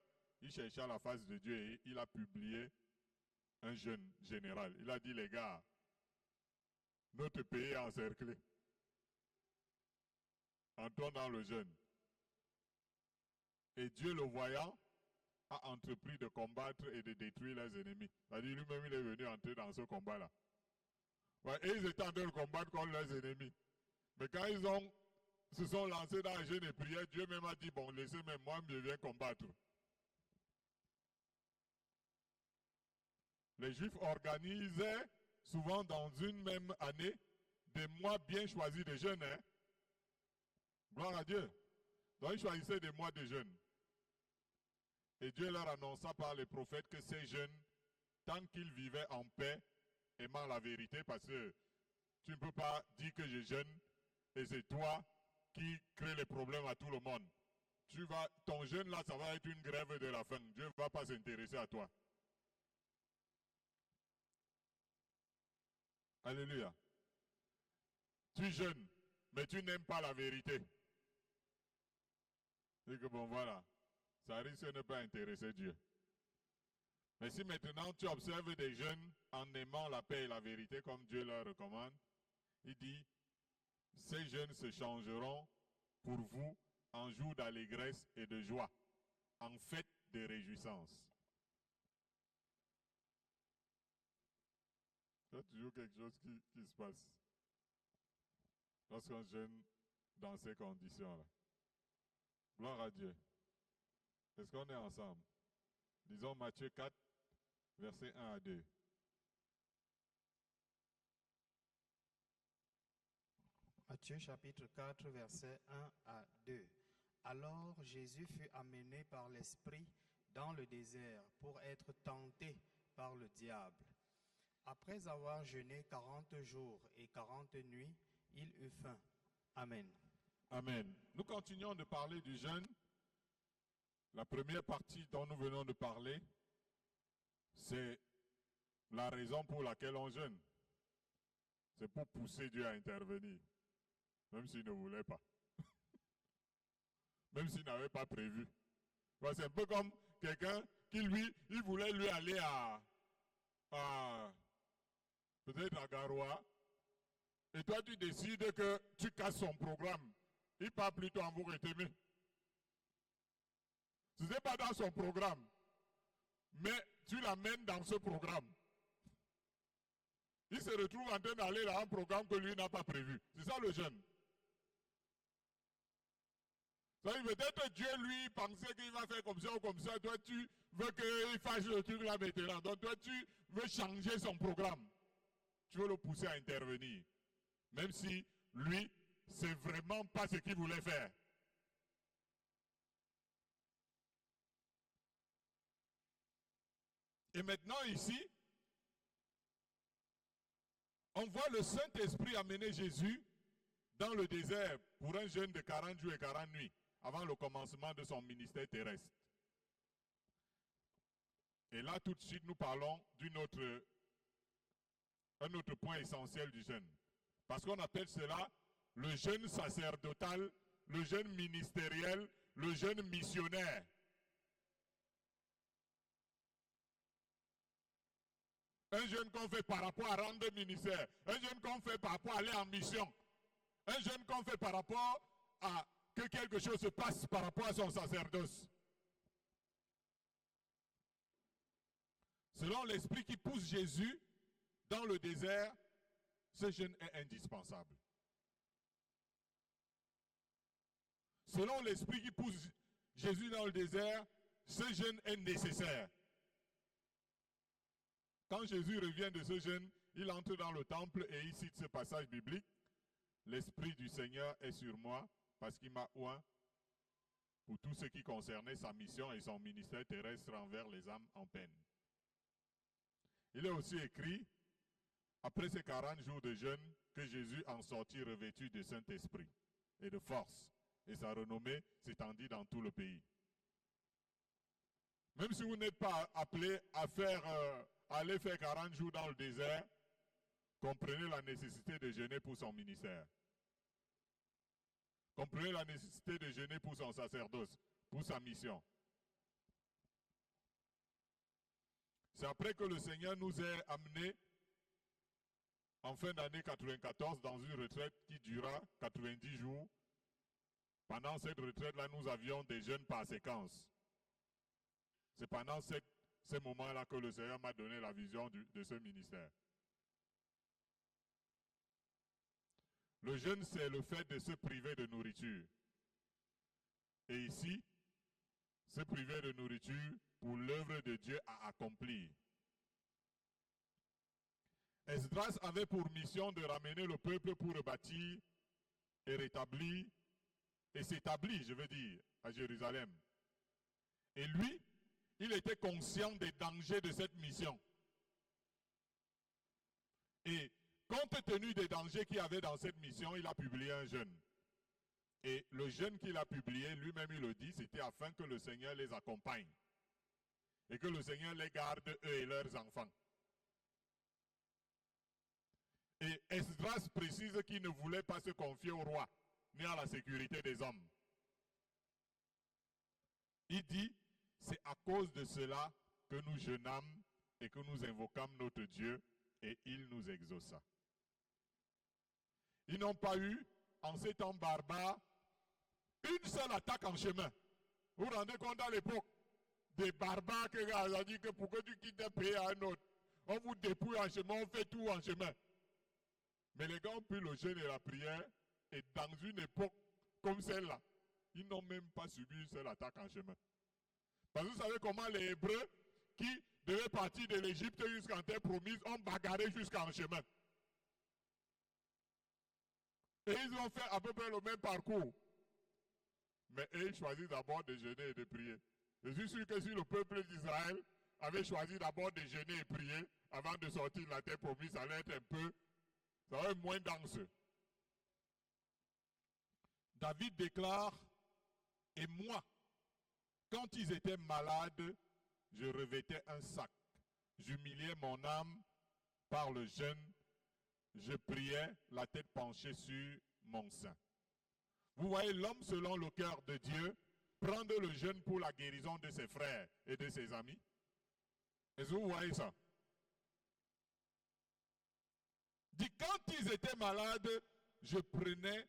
il cherchait la face de Dieu et il a publié un jeûne général. Il a dit, les gars, notre pays est encerclé. Entrons dans le jeûne. Et Dieu, le voyant, a entrepris de combattre et de détruire les ennemis. C'est-à-dire lui-même, il est venu entrer dans ce combat-là. Ouais, et ils étaient en train de combattre contre leurs ennemis. Mais quand ils se sont lancés dans la jeûne et prière, Dieu même a dit, bon, laissez même moi, je viens combattre. Les Juifs organisaient souvent dans une même année des mois bien choisis de jeûne. Hein? Gloire à Dieu. Donc ils choisissaient des mois de jeûne. Et Dieu leur annonça par les prophètes que ces jeûnes, tant qu'ils vivaient en paix, aimant la vérité, parce que tu ne peux pas dire que je jeûne et c'est toi qui crée les problèmes à tout le monde. Ton jeûne là, ça va être une grève de la faim. Dieu ne va pas s'intéresser à toi. Alléluia. Tu jeûnes, mais tu n'aimes pas la vérité. C'est que bon, voilà, ça risque de ne pas intéresser Dieu. Mais si maintenant tu observes des jeûnes en aimant la paix et la vérité comme Dieu leur recommande, il dit, ces jeûnes se changeront pour vous en jours d'allégresse et de joie, en fête de réjouissance. Il y a toujours quelque chose qui se passe lorsqu'on jeûne dans ces conditions-là. Gloire à Dieu. Est-ce qu'on est ensemble? Disons Matthieu 4, versets 1 à 2. Matthieu chapitre 4, versets 1 à 2. Alors Jésus fut amené par l'Esprit dans le désert pour être tenté par le diable. Après avoir jeûné 40 jours et 40 nuits, il eut faim. Amen. Amen. Nous continuons de parler du jeûne. La première partie dont nous venons de parler, c'est la raison pour laquelle on jeûne. C'est pour pousser Dieu à intervenir, même s'il ne voulait pas. Même s'il n'avait pas prévu. C'est un peu comme quelqu'un qui, lui, il voulait lui aller peut-être à Garoua, et toi tu décides que tu casses son programme. Il part plutôt en Mauritanie. Ce n'est pas dans son programme, mais tu l'amènes dans ce programme. Il se retrouve en train d'aller dans un programme que lui n'a pas prévu. C'est ça le jeûne. Peut-être Dieu, lui, pensait qu'il va faire comme ça ou comme ça. Toi, tu veux qu'il fasse le truc là maintenant. Donc, toi, tu veux changer son programme. Tu veux le pousser à intervenir. Même si, lui, c'est vraiment pas ce qu'il voulait faire. Et maintenant, ici, on voit le Saint-Esprit amener Jésus dans le désert pour un jeûne de 40 jours et 40 nuits, avant le commencement de son ministère terrestre. Et là, tout de suite, nous parlons un autre point essentiel du jeûne. Parce qu'on appelle cela le jeûne sacerdotal, le jeûne ministériel, le jeûne missionnaire. Un jeûne qu'on fait par rapport à rendre ministère, un jeûne qu'on fait par rapport à aller en mission, un jeûne qu'on fait par rapport à que quelque chose se passe par rapport à son sacerdoce. Selon l'esprit qui pousse Jésus dans le désert, ce jeûne est indispensable. Selon l'esprit qui pousse Jésus dans le désert, ce jeûne est nécessaire. Quand Jésus revient de ce jeûne, il entre dans le temple et il cite ce passage biblique. L'Esprit du Seigneur est sur moi parce qu'il m'a oint pour tout ce qui concernait sa mission et son ministère terrestre envers les âmes en peine. Il est aussi écrit, après ces 40 jours de jeûne, que Jésus en sortit revêtu de Saint-Esprit et de force, et sa renommée s'étendit dans tout le pays. Même si vous n'êtes pas appelé à aller faire 40 jours dans le désert, comprenez la nécessité de jeûner pour son ministère. Comprenez la nécessité de jeûner pour son sacerdoce, pour sa mission. C'est après que le Seigneur nous ait amenés en fin d'année 94 dans une retraite qui dura 90 jours. Pendant cette retraite-là, nous avions des jeunes par séquence. C'est pendant ces moments-là que le Seigneur m'a donné la vision de ce ministère. Le jeûne, c'est le fait de se priver de nourriture. Et ici, se priver de nourriture pour l'œuvre de Dieu à accomplir. Esdras avait pour mission de ramener le peuple pour rebâtir et rétablir, et s'établir, je veux dire, à Jérusalem. Et lui, il était conscient des dangers de cette mission. Et compte tenu des dangers qu'il y avait dans cette mission, il a publié un jeûne. Et le jeûne qu'il a publié, lui-même il le dit, c'était afin que le Seigneur les accompagne. Et que le Seigneur les garde, eux et leurs enfants. Et Esdras précise qu'il ne voulait pas se confier au roi, ni à la sécurité des hommes. Il dit, c'est à cause de cela que nous jeûnâmes et que nous invoquâmes notre Dieu, et il nous exauça. Ils n'ont pas eu, en ces temps barbares, une seule attaque en chemin. Vous vous rendez compte, à l'époque, des barbares qui ont dit que pour que tu quittes un pays à un autre, on vous dépouille en chemin, on fait tout en chemin. Mais les gars ont pris le jeûne et la prière, et dans une époque comme celle-là, ils n'ont même pas subi une seule attaque en chemin. Parce que vous savez comment les Hébreux, qui devaient partir de l'Égypte jusqu'en terre promise, ont bagarré jusqu'en chemin. Et ils ont fait à peu près le même parcours. Mais eux, ils choisissent d'abord de jeûner et de prier. Je suis sûr que si le peuple d'Israël avait choisi d'abord de jeûner et prier avant de sortir de la terre promise, ça allait être un peu, ça va être moins dense. David déclare, et moi, quand ils étaient malades, je revêtais un sac. J'humiliais mon âme par le jeûne. Je priais, la tête penchée sur mon sein. Vous voyez l'homme selon le cœur de Dieu prendre le jeûne pour la guérison de ses frères et de ses amis. Est-ce que vous voyez ça? Dit, quand ils étaient malades, je prenais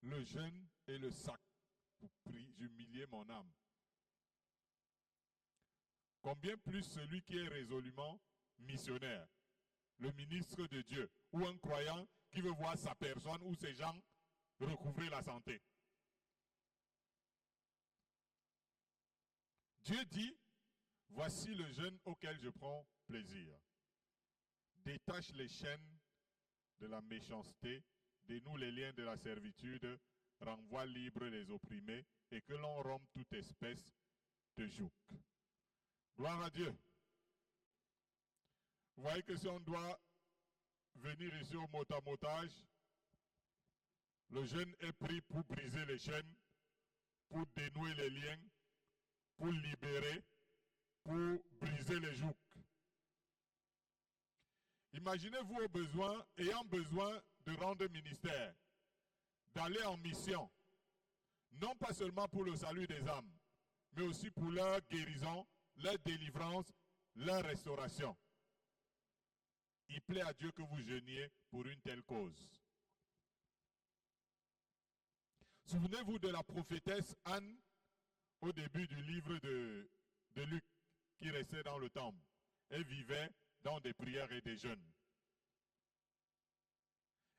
le jeûne et le sac pour prier, j'humiliais mon âme. Combien plus celui qui est résolument missionnaire, le ministre de Dieu, ou un croyant qui veut voir sa personne ou ses gens recouvrer la santé. Dieu dit, voici le jeûne auquel je prends plaisir. Détache les chaînes de la méchanceté, dénoue les liens de la servitude, renvoie libres les opprimés, et que l'on rompe toute espèce de joug. Gloire à Dieu. Vous voyez que si on doit venir ici au mot-à-motage, le jeûne est pris pour briser les chaînes, pour dénouer les liens, pour libérer, pour briser les jougs. Imaginez-vous ayant besoin de rendre ministère, d'aller en mission, non pas seulement pour le salut des âmes, mais aussi pour leur guérison, leur délivrance, leur restauration. Il plaît à Dieu que vous jeûniez pour une telle cause. Souvenez-vous de la prophétesse Anne au début du livre de Luc, qui restait dans le temple. Elle vivait dans des prières et des jeûnes.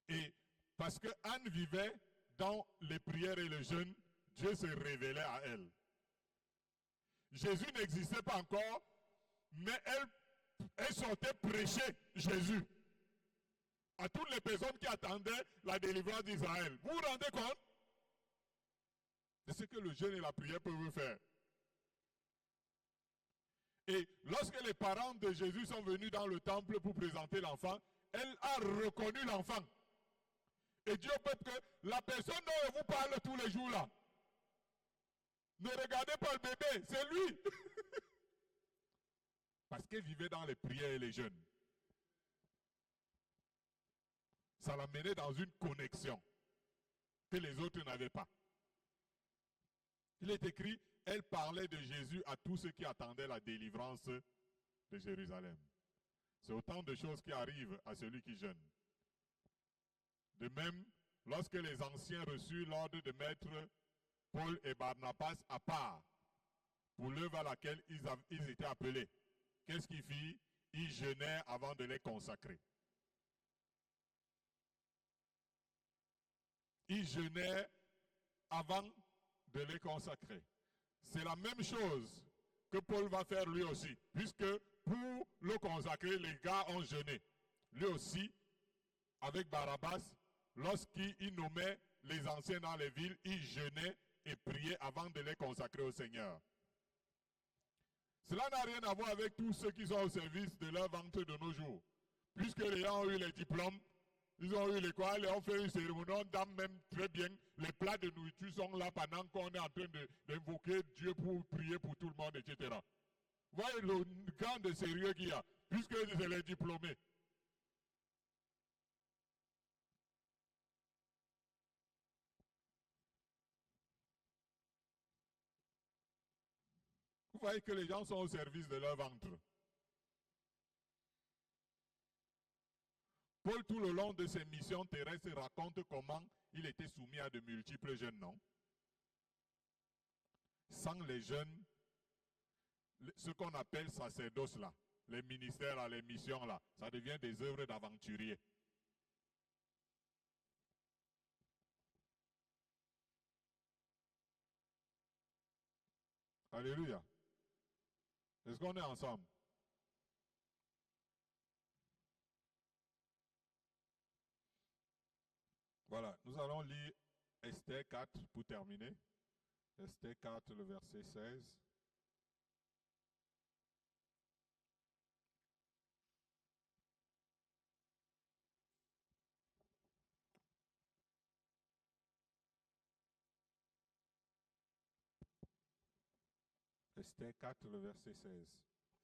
Et parce que Anne vivait dans les prières et le jeûne, Dieu se révélait à elle. Jésus n'existait pas encore, mais elle sortait prêcher Jésus à toutes les personnes qui attendaient la délivrance d'Israël. Vous vous rendez compte? C'est ce que le jeûne et la prière peuvent faire. Et lorsque les parents de Jésus sont venus dans le temple pour présenter l'enfant, elle a reconnu l'enfant. Et Dieu peut que la personne dont je vous parle tous les jours là, ne regardez pas le bébé, c'est lui. Parce qu'elle vivait dans les prières et les jeûnes. Ça l'a mené dans une connexion que les autres n'avaient pas. Il est écrit, elle parlait de Jésus à tous ceux qui attendaient la délivrance de Jérusalem. C'est autant de choses qui arrivent à celui qui jeûne. De même, lorsque les anciens reçurent l'ordre de mettre Paul et Barnabas à part pour l'œuvre à laquelle ils étaient appelés, qu'est-ce qu'ils firent? Ils jeûnèrent avant de les consacrer. Ils jeûnèrent avant de les consacrer. C'est la même chose que Paul va faire lui aussi, puisque pour le consacrer, les gars ont jeûné. Lui aussi, avec Barnabas, lorsqu'il nommait les anciens dans les villes, il jeûnait et priait avant de les consacrer au Seigneur. Cela n'a rien à voir avec tous ceux qui sont au service de leur ventre de nos jours. Puisque les gens ont eu les diplômes, ils ont eu l'école, ils ont fait une cérémonie, on donne même très bien. Les plats de nourriture sont là pendant qu'on est en train d'invoquer Dieu pour prier pour tout le monde, etc. Voyez le grand de sérieux qu'il y a, puisque c'est les diplômés. Vous voyez que les gens sont au service de leur ventre. Paul, tout le long de ses missions terrestres, raconte comment il était soumis à de multiples jeûnes, non? Sans les jeûnes, ce qu'on appelle sacerdoce là, les ministères là, les missions là, ça devient des œuvres d'aventuriers. Alléluia. Est-ce qu'on est ensemble? Voilà, nous allons lire Esther 4 pour terminer. Esther 4, le verset 16. Esther 4, le verset 16.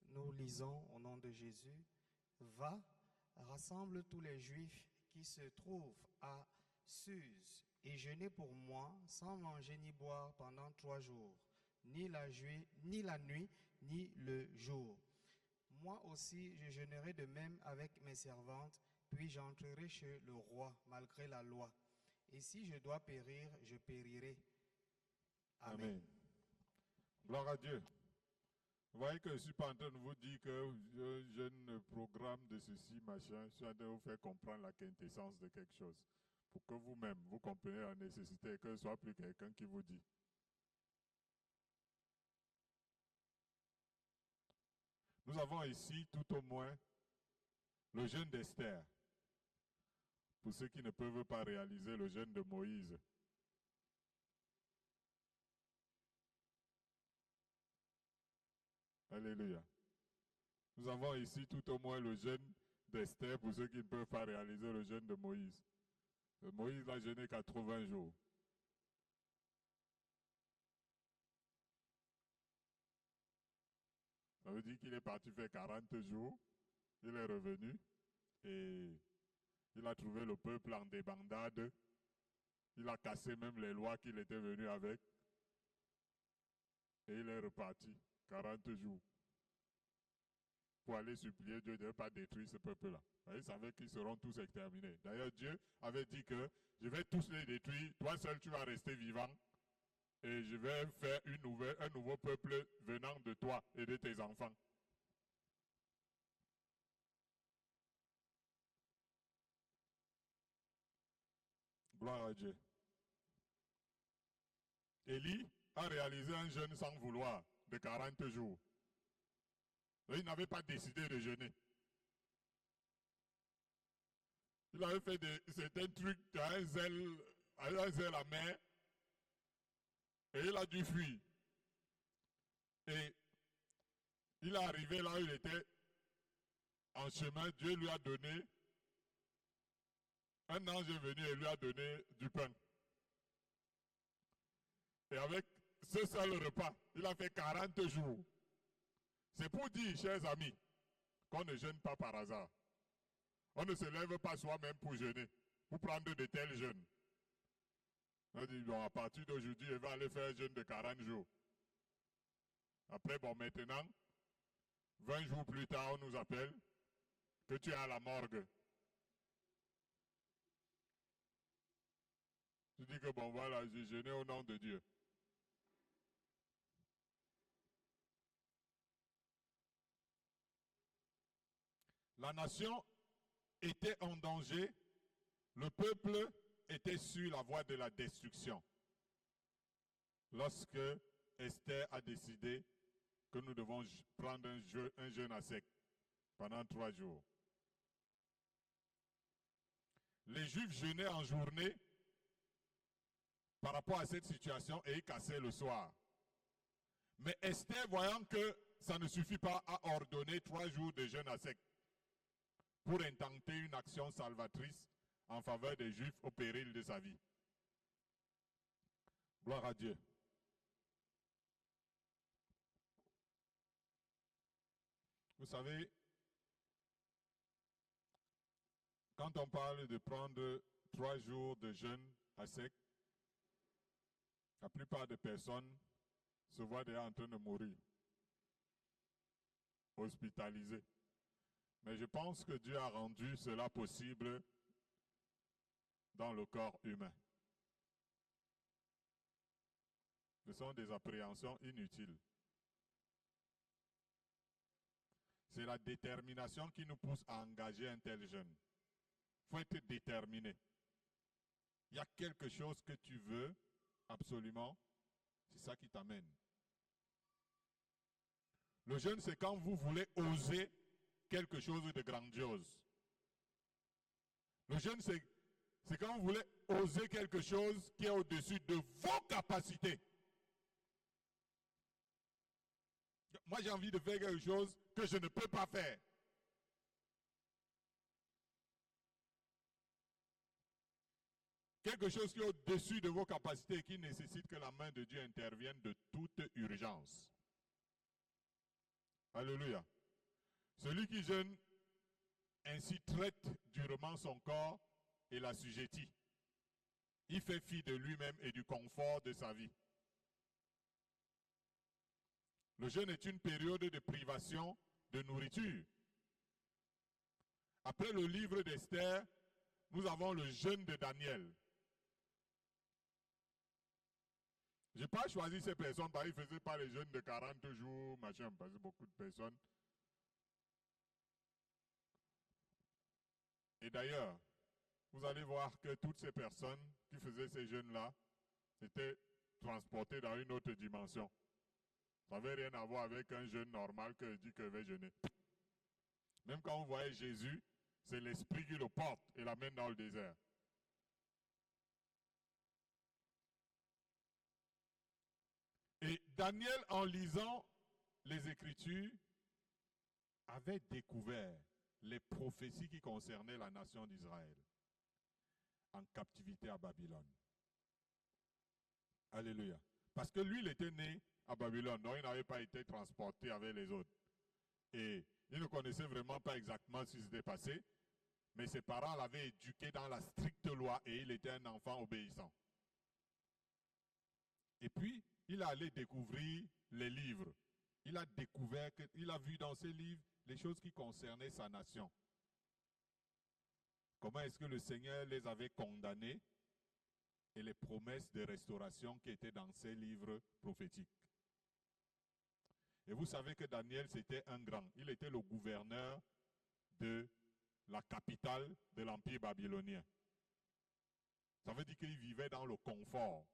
Nous lisons au nom de Jésus, va, rassemble tous les Juifs qui se trouvent à Suse et jeûnez pour moi sans manger ni boire pendant 3 jours, ni la nuit, ni le jour. Moi aussi, je jeûnerai de même avec mes servantes, puis j'entrerai chez le roi malgré la loi. Et si je dois périr, je périrai. Amen. Amen. Gloire à Dieu. Vous voyez que je ne suis pas en train de vous dire que je ne programme de ceci, machin. Je suis en train de vous faire comprendre la quintessence de quelque chose. Pour que vous-même, vous compreniez la nécessité et que ce soit plus quelqu'un qui vous dit. Nous avons ici tout au moins le jeûne d'Esther. Pour ceux qui ne peuvent pas réaliser le jeûne de Moïse. Alléluia. Nous avons ici tout au moins le jeûne d'Esther pour ceux qui ne peuvent pas réaliser le jeûne de Moïse. Moïse a jeûné 80 jours. Ça veut dire qu'il est parti faire 40 jours. Il est revenu et il a trouvé le peuple en débandade. Il a cassé même les lois qu'il était venu avec. Et il est reparti 40 jours pour aller supplier Dieu de ne pas détruire ce peuple-là. Il savait qu'ils seront tous exterminés. D'ailleurs, Dieu avait dit que je vais tous les détruire, toi seul tu vas rester vivant et je vais faire un nouveau peuple venant de toi et de tes enfants. Gloire à Dieu. Élie a réalisé un jeûne sans vouloir de 40 jours. Il n'avait pas décidé de jeûner. Il avait fait certains trucs à un zèle amer et il a dû fuir. Et il est arrivé là où il était en chemin. Dieu lui a donné, un ange est venu et lui a donné du pain. Et avec ce seul repas, il a fait 40 jours. C'est pour dire, chers amis, qu'on ne jeûne pas par hasard. On ne se lève pas soi-même pour jeûner, pour prendre de tels jeûnes. On dit, bon, à partir d'aujourd'hui, je vais aller faire un jeûne de 40 jours. Après, bon, maintenant, 20 jours plus tard, on nous appelle que tu es à la morgue. Tu dis que bon voilà, j'ai jeûné au nom de Dieu. La nation était en danger, le peuple était sur la voie de la destruction. Lorsque Esther a décidé que nous devons prendre un jeûne à sec pendant 3 jours. Les Juifs jeûnaient en journée par rapport à cette situation et ils cassaient le soir. Mais Esther, voyant que ça ne suffit pas, a ordonné 3 jours de jeûne à sec pour intenter une action salvatrice en faveur des Juifs au péril de sa vie. Gloire à Dieu. Vous savez, quand on parle de prendre 3 jours de jeûne à sec, la plupart des personnes se voient déjà en train de mourir, hospitalisées. Mais je pense que Dieu a rendu cela possible dans le corps humain. Ce sont des appréhensions inutiles. C'est la détermination qui nous pousse à engager un tel jeûne. Il faut être déterminé. Il y a quelque chose que tu veux absolument, c'est ça qui t'amène. Le jeûne, c'est quand vous voulez oser quelque chose de grandiose. Le jeûne, c'est quand vous voulez oser quelque chose qui est au-dessus de vos capacités. Moi, j'ai envie de faire quelque chose que je ne peux pas faire. Quelque chose qui est au-dessus de vos capacités et qui nécessite que la main de Dieu intervienne de toute urgence. Alléluia. Celui qui jeûne ainsi traite durement son corps et l'assujettit. Il fait fi de lui-même et du confort de sa vie. Le jeûne est une période de privation de nourriture. Après le livre d'Esther, nous avons le jeûne de Daniel. Je n'ai pas choisi ces personnes parce qu'ils ne faisaient pas les jeûnes de 40 jours, machin, parce que beaucoup de personnes. Et d'ailleurs, vous allez voir que toutes ces personnes qui faisaient ces jeûnes-là étaient transportées dans une autre dimension. Ça n'avait rien à voir avec un jeûne normal que dit que va jeûner. Même quand vous voyez Jésus, c'est l'esprit qui le porte et l'amène dans le désert. Et Daniel, en lisant les Écritures, avait découvert les prophéties qui concernaient la nation d'Israël en captivité à Babylone. Alléluia. Parce que lui, il était né à Babylone, donc il n'avait pas été transporté avec les autres. Et il ne connaissait vraiment pas exactement ce qui s'était passé, mais ses parents l'avaient éduqué dans la stricte loi et il était un enfant obéissant. Et puis, il est allé découvrir les livres. Il a découvert, il a vu dans ces livres les choses qui concernaient sa nation. Comment est-ce que le Seigneur les avait condamnés et les promesses de restauration qui étaient dans ces livres prophétiques. Et vous savez que Daniel, c'était un grand. Il était le gouverneur de la capitale de l'Empire babylonien. Ça veut dire qu'il vivait dans le confort.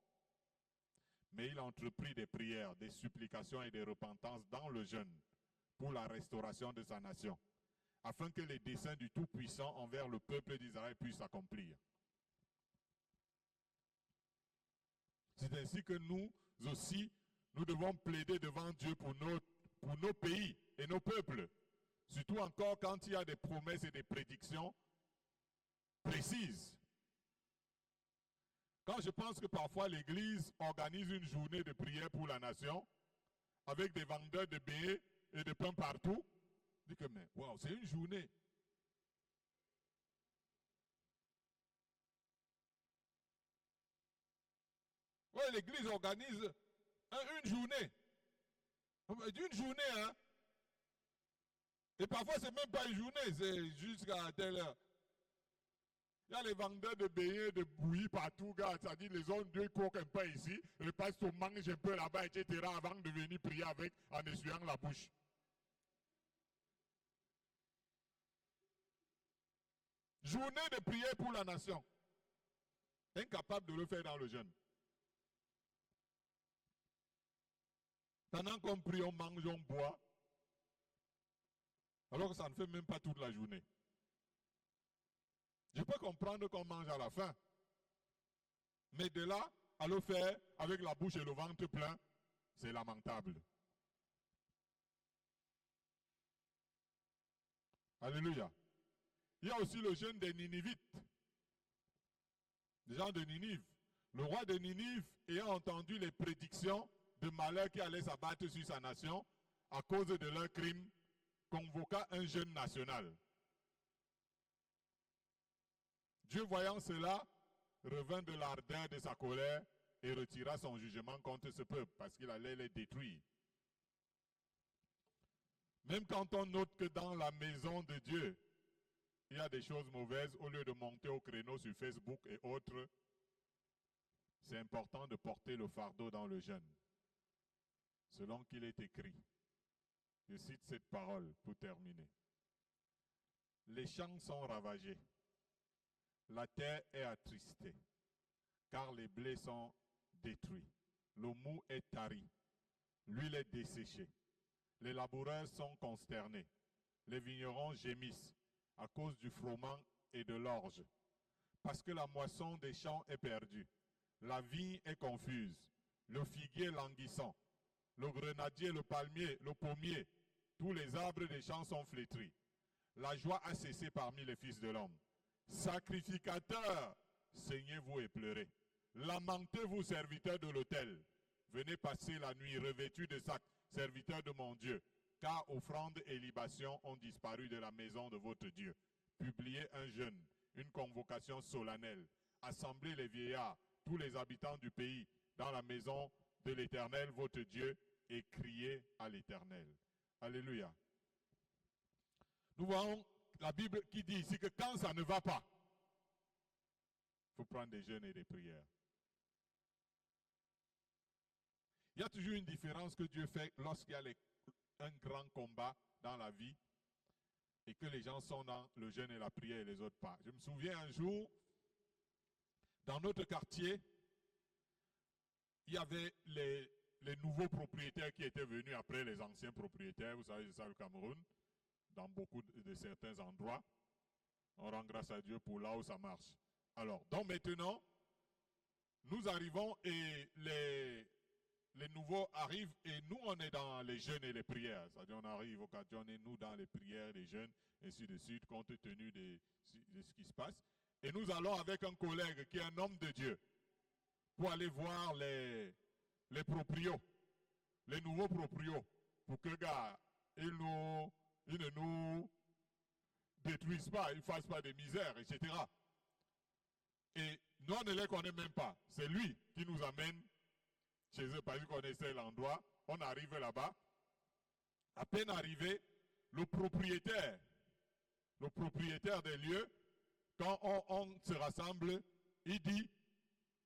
Mais il a entrepris des prières, des supplications et des repentances dans le jeûne pour la restauration de sa nation, afin que les desseins du Tout-Puissant envers le peuple d'Israël puissent s'accomplir. C'est ainsi que nous aussi, nous devons plaider devant Dieu pour nos pays et nos peuples. Surtout encore quand il y a des promesses et des prédictions précises. Quand je pense que parfois l'Église organise une journée de prière pour la nation, avec des vendeurs de billets et de pain partout, je dis que mais wow, c'est une journée. Oui, l'Église organise une journée. D'une journée, hein. Et parfois, ce n'est même pas une journée, c'est jusqu'à telle heure. Il y a les vendeurs de beignets, de bouillies partout, gars. C'est-à-dire, les hommes, Dieu coquent un peu ici, le pasteur mange un peu là-bas, etc., avant de venir prier avec, en essuyant la bouche. Journée de prière pour la nation. Incapable de le faire dans le jeûne. Pendant qu'on prie, on mange, on boit. Alors que ça ne fait même pas toute la journée. Je peux comprendre qu'on mange à la fin. Mais de là à le faire avec la bouche et le ventre plein, c'est lamentable. Alléluia. Il y a aussi le jeûne des Ninivites. Les gens de Ninive. Le roi de Ninive, ayant entendu les prédictions de malheur qui allaient s'abattre sur sa nation à cause de leurs crimes, convoqua un jeûne national. Dieu, voyant cela, revint de l'ardeur de sa colère et retira son jugement contre ce peuple parce qu'il allait les détruire. Même quand on note que dans la maison de Dieu, il y a des choses mauvaises, au lieu de monter au créneau sur Facebook et autres, c'est important de porter le fardeau dans le jeûne. Selon qu'il est écrit, je cite cette parole pour terminer. Les champs sont ravagés, la terre est attristée, car les blés sont détruits, le mou est tari, l'huile est desséchée, les laboureurs sont consternés, les vignerons gémissent à cause du froment et de l'orge, parce que la moisson des champs est perdue, la vigne est confuse, le figuier languissant, le grenadier, le palmier, le pommier, tous les arbres des champs sont flétris. La joie a cessé parmi les fils de l'homme. Sacrificateurs, saignez-vous et pleurez. Lamentez-vous, serviteurs de l'autel. Venez passer la nuit revêtus de sacs, serviteurs de mon Dieu, car offrandes et libations ont disparu de la maison de votre Dieu. Publiez un jeûne, une convocation solennelle. Assemblez les vieillards, tous les habitants du pays, dans la maison de l'Éternel, votre Dieu, et criez à l'Éternel. Alléluia. Nous voyons la Bible qui dit ici que quand ça ne va pas, il faut prendre des jeûnes et des prières. Il y a toujours une différence que Dieu fait lorsqu'il y a un grand combat dans la vie et que les gens sont dans le jeûne et la prière et les autres pas. Je me souviens un jour, dans notre quartier, il y avait les nouveaux propriétaires qui étaient venus après les anciens propriétaires. Vous savez, c'est ça le Cameroun, dans beaucoup de certains endroits. On rend grâce à Dieu pour là où ça marche. Alors, donc maintenant, nous arrivons et les nouveaux arrivent et nous, on est dans les jeûnes et les prières. C'est-à-dire, on arrive occasionnez-nous dans les prières, les jeûnes, ainsi de suite, compte tenu de ce qui se passe. Et nous allons avec un collègue qui est un homme de Dieu pour aller voir les proprios, les nouveaux proprios, pour que gars, ils ne nous détruisent pas, ils ne fassent pas de misère, etc. Et nous, on ne les connaît même pas. C'est lui qui nous amène chez eux parce qu'il connaissait l'endroit. On arrive là-bas. À peine arrivé, le propriétaire des lieux, quand on se rassemble, il dit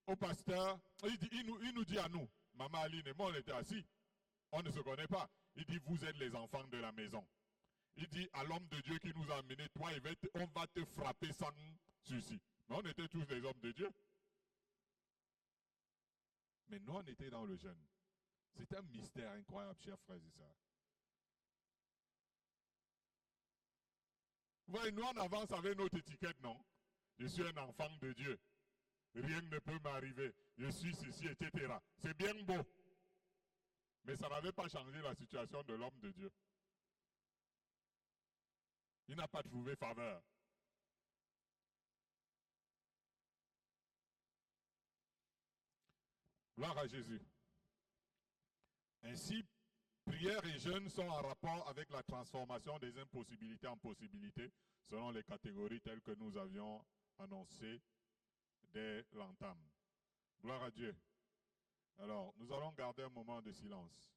au pasteur, il nous dit à nous, Maman Aline et moi on était assis, on ne se connaît pas. Il dit, vous êtes les enfants de la maison. Il dit à l'homme de Dieu qui nous a amenés, toi, on va te frapper sans souci. Mais on était tous des hommes de Dieu. Mais nous, on était dans le jeûne. C'est un mystère incroyable, chers frères et sœurs. Vous voyez, nous, on avance avec notre étiquette, non? Je suis un enfant de Dieu. Rien ne peut m'arriver. Je suis ceci, etc. C'est bien beau. Mais ça n'avait pas changé la situation de l'homme de Dieu. Il n'a pas trouvé faveur. Gloire à Jésus. Ainsi, prière et jeûne sont en rapport avec la transformation des impossibilités en possibilités, selon les catégories telles que nous avions annoncées dès l'entame. Gloire à Dieu. Alors, nous allons garder un moment de silence.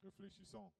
Réfléchissons.